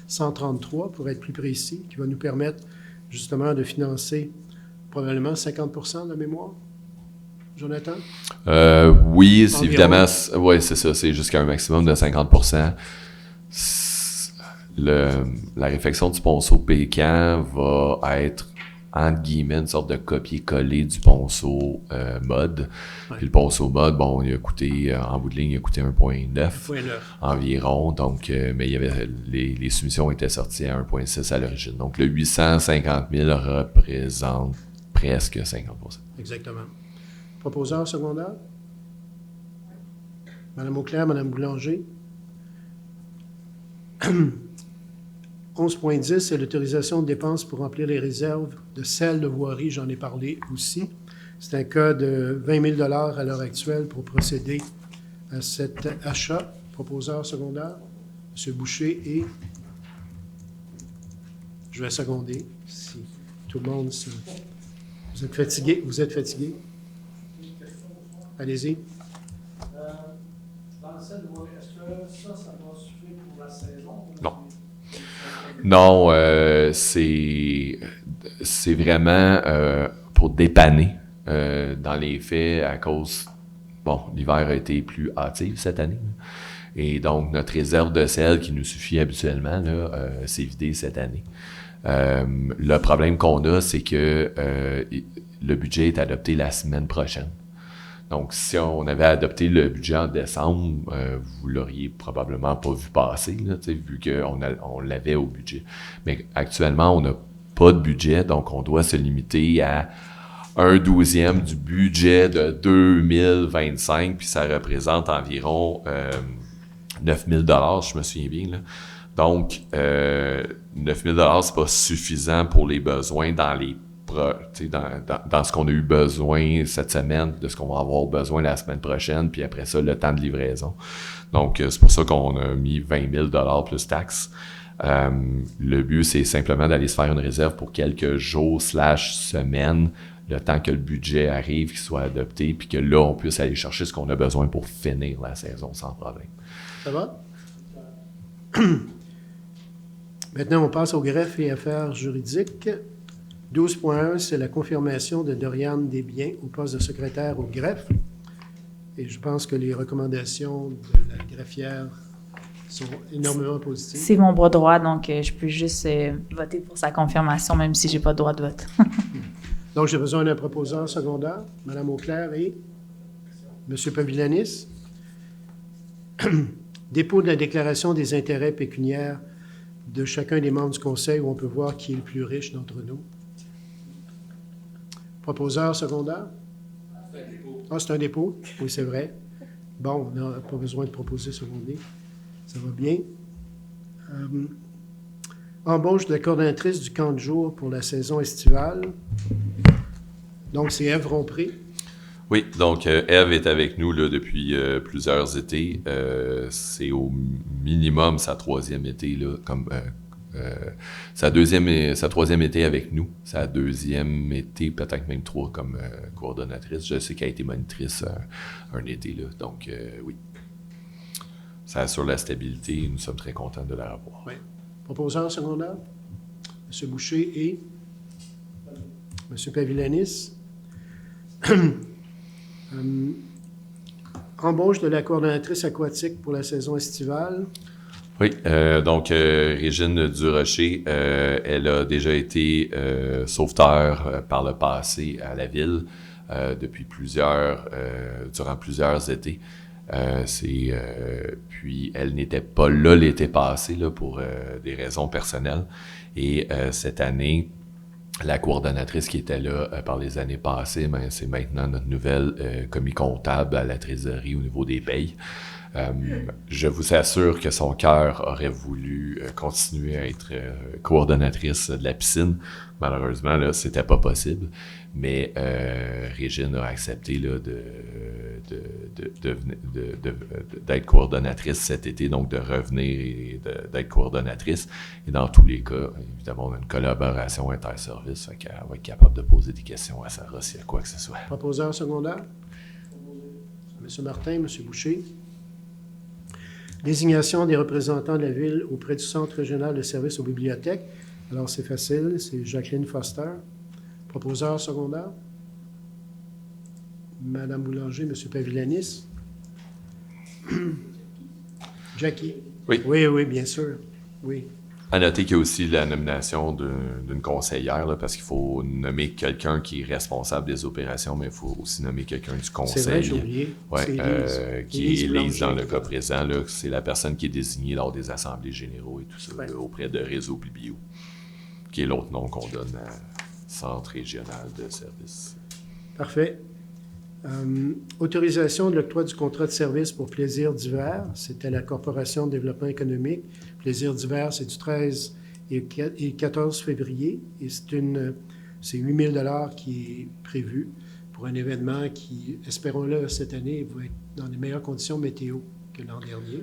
133 pour être plus précis, qui va nous permettre justement de financer probablement 50 de la mémoire. Jonathan? Oui, c'est évidemment. Oui, c'est ça. C'est jusqu'à un maximum de 50 La réfection du ponceau Pécan va être, entre guillemets, une sorte de copier-coller du ponceau mode. Ouais. Puis le ponceau mode, bon, il a coûté, en bout de ligne, il a coûté 1,9 environ. Donc, mais il y avait les soumissions étaient sorties à 1,6 à l'origine. Donc, le 850 000 représente presque 50 Exactement. Proposeur secondaire? Mme Auclair, Mme Boulanger? 11.10, c'est l'autorisation de dépenses pour remplir les réserves de sel de voirie. J'en ai parlé aussi. C'est un cas de 20 000 $ à l'heure actuelle pour procéder à cet achat. Proposeur secondaire, M. Boucher et... Je vais seconder si tout le monde se... Vous êtes fatigué? Vous êtes fatigué? Allez-y. Dans le sel de voirie, est-ce que ça va suffire pour la saison? Non. Non, c'est vraiment pour dépanner dans les faits à cause, bon, l'hiver a été plus hâtif cette année. Et donc, notre réserve de sel qui nous suffit habituellement, là, s'est vidée cette année. Le problème qu'on a, c'est que le budget est adopté la semaine prochaine. Donc, si on avait adopté le budget en décembre, vous l'auriez probablement pas vu passer, là, vu qu'on l'avait au budget. Mais actuellement, on n'a pas de budget, donc on doit se limiter à 1/12 du budget de 2025, puis ça représente environ 9 000 $, je me souviens bien. Là. Donc, 9 000 c'est pas suffisant pour les besoins dans ce qu'on a eu besoin cette semaine, de ce qu'on va avoir besoin la semaine prochaine, puis après ça, le temps de livraison. Donc, c'est pour ça qu'on a mis 20 000 plus taxes. Le but, c'est simplement d'aller se faire une réserve pour quelques jours / semaines, le temps que le budget arrive, qu'il soit adopté, puis que là, on puisse aller chercher ce qu'on a besoin pour finir la saison sans problème. Ça va? Maintenant, on passe aux greffes et affaires juridiques. 12.1, c'est la confirmation de Doriane Desbiens au poste de secrétaire au greffe. Et je pense que les recommandations de la greffière sont énormément positives. C'est mon bras droit, donc je peux juste voter pour sa confirmation, même si je n'ai pas de droit de vote. Donc, j'ai besoin d'un proposeur secondaire, Mme Auclair et M. Pavillanis. Dépôt de la déclaration des intérêts pécuniaires de chacun des membres du conseil, où on peut voir qui est le plus riche d'entre nous. Proposeur secondaire? C'est un dépôt. Ah, c'est un dépôt? Oui, c'est vrai. Bon, on n'a pas besoin de proposer secondé. Ça va bien. Embauche de la coordonnatrice du camp de jour pour la saison estivale. Donc, c'est Ève Rompré. Oui, donc Ève est avec nous là, depuis plusieurs étés. C'est au minimum sa troisième été, là, sa troisième été avec nous. Sa deuxième été, peut-être même 3 comme coordonnatrice. Je sais qu'elle a été monitrice un été, là, donc oui. Ça assure la stabilité et nous sommes très contents de la revoir. Oui. Proposeur secondaire, M. Boucher et M. Pavillanis. Embauche de la coordonnatrice aquatique pour la saison estivale. Oui, donc Régine Durocher, elle a déjà été sauveteur par le passé à la ville durant plusieurs étés. Puis elle n'était pas là l'été passé là, pour des raisons personnelles. Et cette année, la coordonnatrice qui était là par les années passées, c'est maintenant notre nouvelle commis comptable à la trésorerie au niveau des payes. Je vous assure que son cœur aurait voulu continuer à être coordonnatrice de la piscine. Malheureusement, là, c'était pas possible. Mais Régine a accepté là, d'être coordonnatrice cet été, donc de revenir et d'être coordonnatrice. Et dans tous les cas, évidemment, on a une collaboration interservice, fait qu'elle va être capable de poser des questions à Sarah s'il y a quoi que ce soit. Proposeur secondaire. M. Martin, M. Boucher. Désignation des représentants de la Ville auprès du Centre régional de services aux bibliothèques. Alors, c'est facile, c'est Jacqueline Foster. Proposeur secondaire. Madame Boulanger, M. Pavillanis. Jackie. Oui. Oui, bien sûr. Oui. À noter qu'il y a aussi la nomination d'une conseillère, là, parce qu'il faut nommer quelqu'un qui est responsable des opérations, mais il faut aussi nommer quelqu'un du conseil. C'est vrai, j'ai oublié. Qui est Élise dans le cas présent. Là, c'est la personne qui est désignée lors des assemblées généraux et tout ça, là, auprès de Réseau Biblio, qui est l'autre nom qu'on donne à Centre régional de services. Parfait. Autorisation de l'octroi du contrat de service pour Plaisirs d'hiver. C'était la Corporation de développement économique. Plaisirs d'hiver, c'est du 13 et 14 février. Et c'est 8 000 qui est prévu pour un événement qui, espérons-le, cette année, va être dans les meilleures conditions météo que l'an dernier.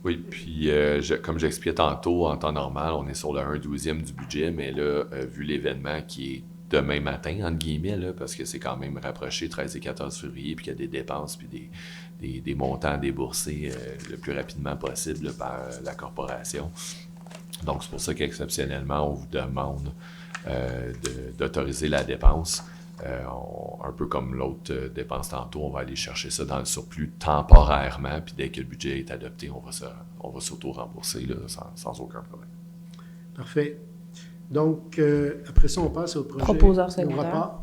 Oui, puis comme j'expliquais tantôt, en temps normal, on est sur le 1/12e du budget, mais là, vu l'événement qui est demain matin, entre guillemets, là, parce que c'est quand même rapproché, 13 et 14 février, puis qu'il y a des dépenses, puis des montants à débourser le plus rapidement possible là, par la corporation. Donc, c'est pour ça qu'exceptionnellement, on vous demande d'autoriser la dépense. Un peu comme l'autre dépense tantôt, on va aller chercher ça dans le surplus temporairement, puis dès que le budget est adopté, on va s'auto-rembourser là, sans aucun problème. Parfait. Donc, après ça, on passe au projet. Proposeur secondaire.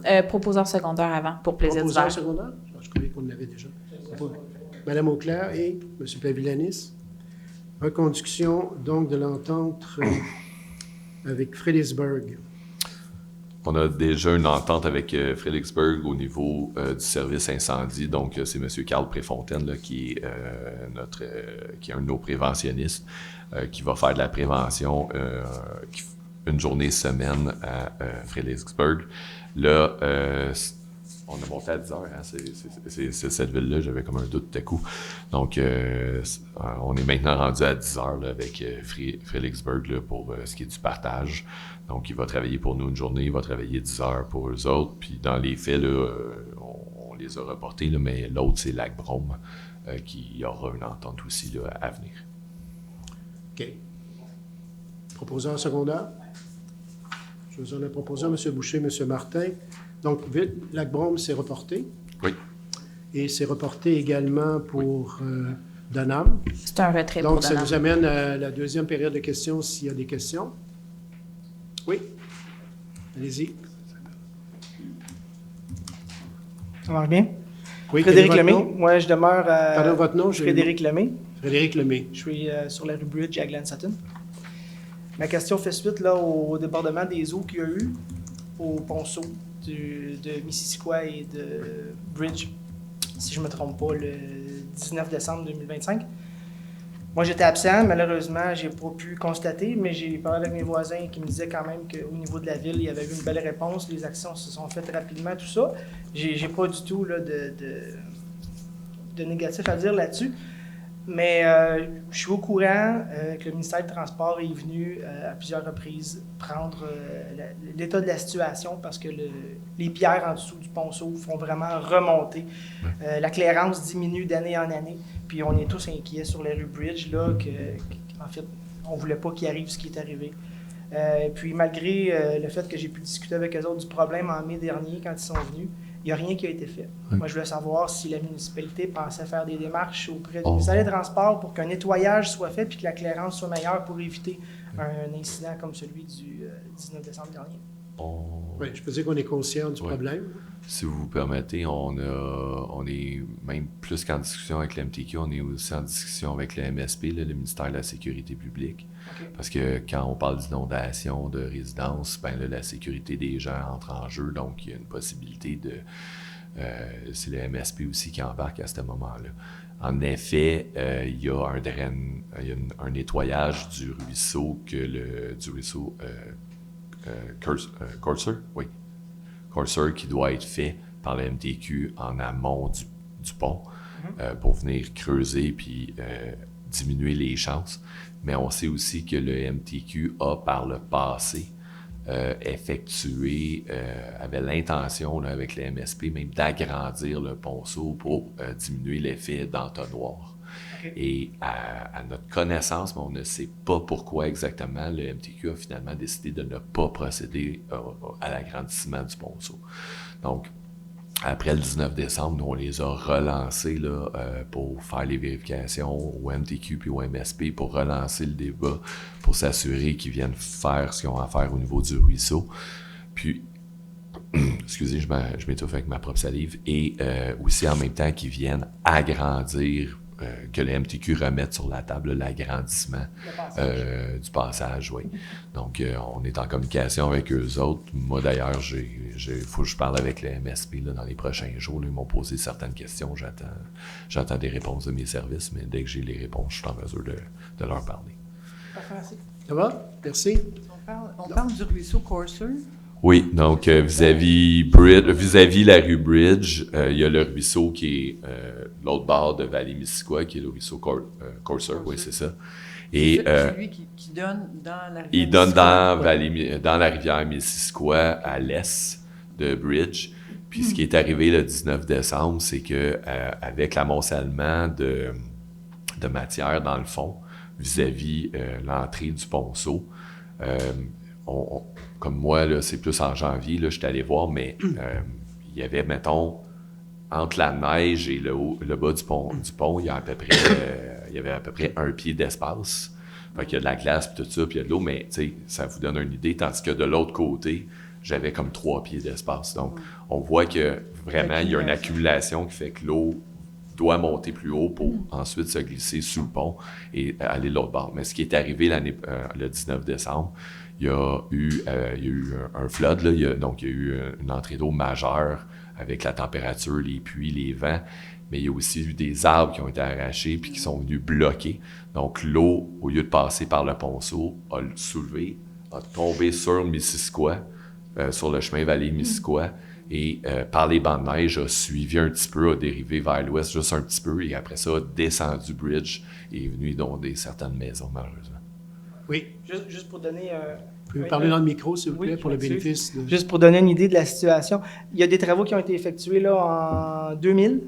Hein? Proposeur secondaire avant, pour Plaisir d'hiver. Proposeur secondaire? Je croyais qu'on l'avait déjà. Madame Auclair et M. Pavillanis. Reconduction, donc, de l'entente avec Fredericksburg. on a déjà une entente avec Fredericksburg au niveau du service incendie. Donc, c'est M. Carl Préfontaine là, qui est un de nos préventionnistes qui va faire de la prévention une journée semaine à Fredericksburg. Là, on a monté à 10 heures. Hein, c'est cette ville-là, j'avais comme un doute tout à coup. Donc, on est maintenant rendu à 10 heures là, avec Fredericksburg là, pour ce qui est du partage. Donc, il va travailler pour nous une journée, il va travailler 10 heures pour eux autres. Puis, dans les faits, là, on les a reportés, là, mais l'autre, c'est Lac-Brome, qui aura une entente aussi là, à venir. OK. Proposant secondaire? Je vous en ai proposé à M. Boucher, M. Martin. Donc, Lac-Brome, c'est reporté. Oui. Et c'est reporté également pour Donham. C'est un retrait pour Donc, ça Donham. nous amène à la deuxième période de questions, s'il y a des questions. Oui. Allez-y. Ça marche bien? Oui, Frédéric quel est Lemay. votre nom? Moi, je demeure à Pardon, votre nom? Frédéric Lemay. Frédéric Lemay. Je suis sur la rue Bridge à Glen Sutton. Ma question fait suite là, au débordement des eaux qu'il y a eu au ponceau de Missisquoi et de Bridge, si je ne me trompe pas, le 19 décembre 2025. Moi, j'étais absent. Malheureusement, j'ai pas pu constater, mais j'ai parlé avec mes voisins qui me disaient quand même qu'au niveau de la ville, il y avait eu une belle réponse. Les actions se sont faites rapidement, tout ça. J'ai pas du tout là, de négatif à dire là-dessus. Mais je suis au courant que le ministère du Transport est venu à plusieurs reprises prendre l'état de la situation parce que les pierres en dessous du ponceau font vraiment remonter. La clairance diminue d'année en année. Puis on est tous inquiets sur la rue Bridge, là, en fait, on ne voulait pas qu'il arrive ce qui est arrivé. Puis malgré le fait que j'ai pu discuter avec eux autres du problème en mai dernier quand ils sont venus, il n'y a rien qui a été fait. Moi, je voulais savoir si la municipalité pensait faire des démarches auprès du ministère des Transports pour qu'un nettoyage soit fait et que la clairance soit meilleure pour éviter un incident comme celui du 19 décembre dernier. Oui, je peux dire qu'on est conscient du problème. Si vous vous permettez, on est même plus qu'en discussion avec l'MTQ, on est aussi en discussion avec le MSP, là, le ministère de la Sécurité publique. Okay. Parce que quand on parle d'inondation de résidence, ben là, la sécurité des gens entre en jeu, donc il y a une possibilité de... c'est le MSP aussi qui embarque à ce moment-là. En effet, il y a un nettoyage du ruisseau Corsair qui doit être fait par la MTQ en amont du pont pour venir creuser puis diminuer les chances. Mais on sait aussi que le MTQ a par le passé avait l'intention là, avec le MSP même d'agrandir le ponceau pour diminuer l'effet d'entonnoir. Okay. Et à notre connaissance, mais on ne sait pas pourquoi exactement, le MTQ a finalement décidé de ne pas procéder à l'agrandissement du ponceau. Donc, après le 19 décembre, nous, on les a relancés là, pour faire les vérifications au MTQ puis au MSP pour relancer le débat, pour s'assurer qu'ils viennent faire ce qu'ils ont à faire au niveau du ruisseau. Puis, excusez, je m'étouffe avec ma propre salive. Et aussi en même temps qu'ils viennent agrandir, que le MTQ remette sur la table l'agrandissement du passage, oui. Donc, on est en communication avec eux autres. Moi, d'ailleurs, il faut que je parle avec le MSP là, dans les prochains jours. Là, ils m'ont posé certaines questions. J'attends des réponses de mes services, mais dès que j'ai les réponses, je suis en mesure de leur parler. Parfait. Ça va? Merci. On parle du ruisseau Corsair. Oui, donc vis-à-vis la rue Bridge, il y a le ruisseau qui est l'autre bord de Vallée-Missisquoi, qui est le ruisseau Corsair, oui, c'est ça. Et c'est lui qui donne dans la rivière. Il donne dans la rivière Missisquoi à l'est de Bridge. Puis ce qui est arrivé le 19 décembre, c'est que avec l'amoncellement de matière dans le fond, vis-à-vis l'entrée du ponceau, comme moi, là, c'est plus en janvier, là, j'étais allé voir, mais il y avait, mettons, entre la neige et le bas du pont, il y avait à peu près 1 pied d'espace. Fait qu'il y a de la glace et tout ça, puis il y a de l'eau, mais ça vous donne une idée. Tandis que de l'autre côté, j'avais comme 3 pieds d'espace. Donc, on voit que vraiment, il y a une accumulation qui fait que l'eau doit monter plus haut pour ensuite se glisser sous le pont et aller de l'autre bord. Mais ce qui est arrivé le 19 décembre, il y a eu un flood, là, donc il y a eu une entrée d'eau majeure avec la température, les pluies, les vents, mais il y a aussi eu des arbres qui ont été arrachés puis qui sont venus bloquer. Donc l'eau, au lieu de passer par le ponceau, a soulevé, a tombé sur Missisquoi, sur le chemin Vallée-Missisquoi, et par les bancs de neige, a suivi un petit peu, a dérivé vers l'ouest juste un petit peu, et après ça, a descendu Bridge et est venu inonder certaines maisons, malheureusement. Oui. Juste pour donner... Vous pouvez parler dans le micro, s'il vous plaît, pour le là-dessus. bénéfice de... Juste pour donner une idée de la situation, il y a des travaux qui ont été effectués là, en 2000.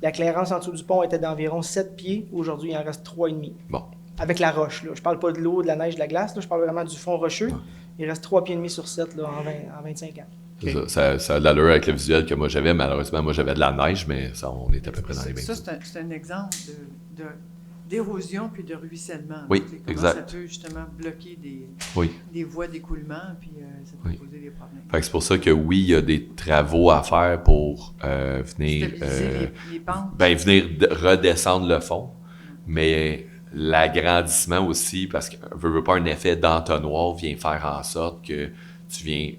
La clairance en dessous du pont était d'environ 7 pieds. Aujourd'hui, il en reste 3,5. Bon. Avec la roche. Là. Je ne parle pas de l'eau, de la neige, de la glace. Là. Je parle vraiment du fond rocheux. Il reste 3,5 pieds sur 7 là, en 25 ans. Okay. Ça a de l'allure avec le visuel que moi j'avais. Malheureusement, moi j'avais de la neige, mais ça, on est à peu près dans les mêmes. Ça, c'est un exemple d'érosion puis de ruissellement. Oui, comment exact. ça peut justement bloquer Oui. des voies d'écoulement, puis ça peut poser des problèmes. Fait que c'est pour ça que oui, il y a des travaux à faire pour venir, les pentes. venir redescendre le fond, mais l'agrandissement aussi, parce que veut pas un effet d'entonnoir vient faire en sorte que tu viens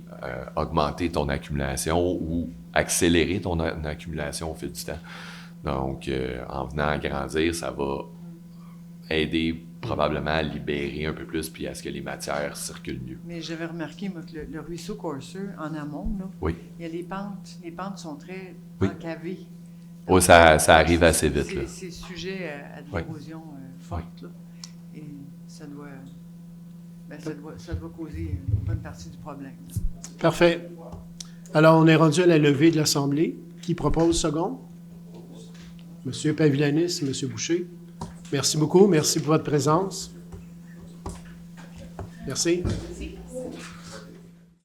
augmenter ton accumulation ou accélérer ton accumulation au fil du temps. Donc, en venant agrandir, ça va aider probablement à libérer un peu plus puis à ce que les matières circulent mieux. Mais j'avais remarqué, moi, que le ruisseau courseux, en amont, là, oui. Il y a les pentes sont très encavées. Oui, ça arrive assez vite. Là. C'est sujet à de l'érosion forte. Là, et ça doit causer une bonne partie du problème. Là. Parfait. Alors, on est rendu à la levée de l'Assemblée. Qui propose second? Monsieur Pavilanis, Monsieur Boucher. Merci beaucoup. Merci pour votre présence. Merci.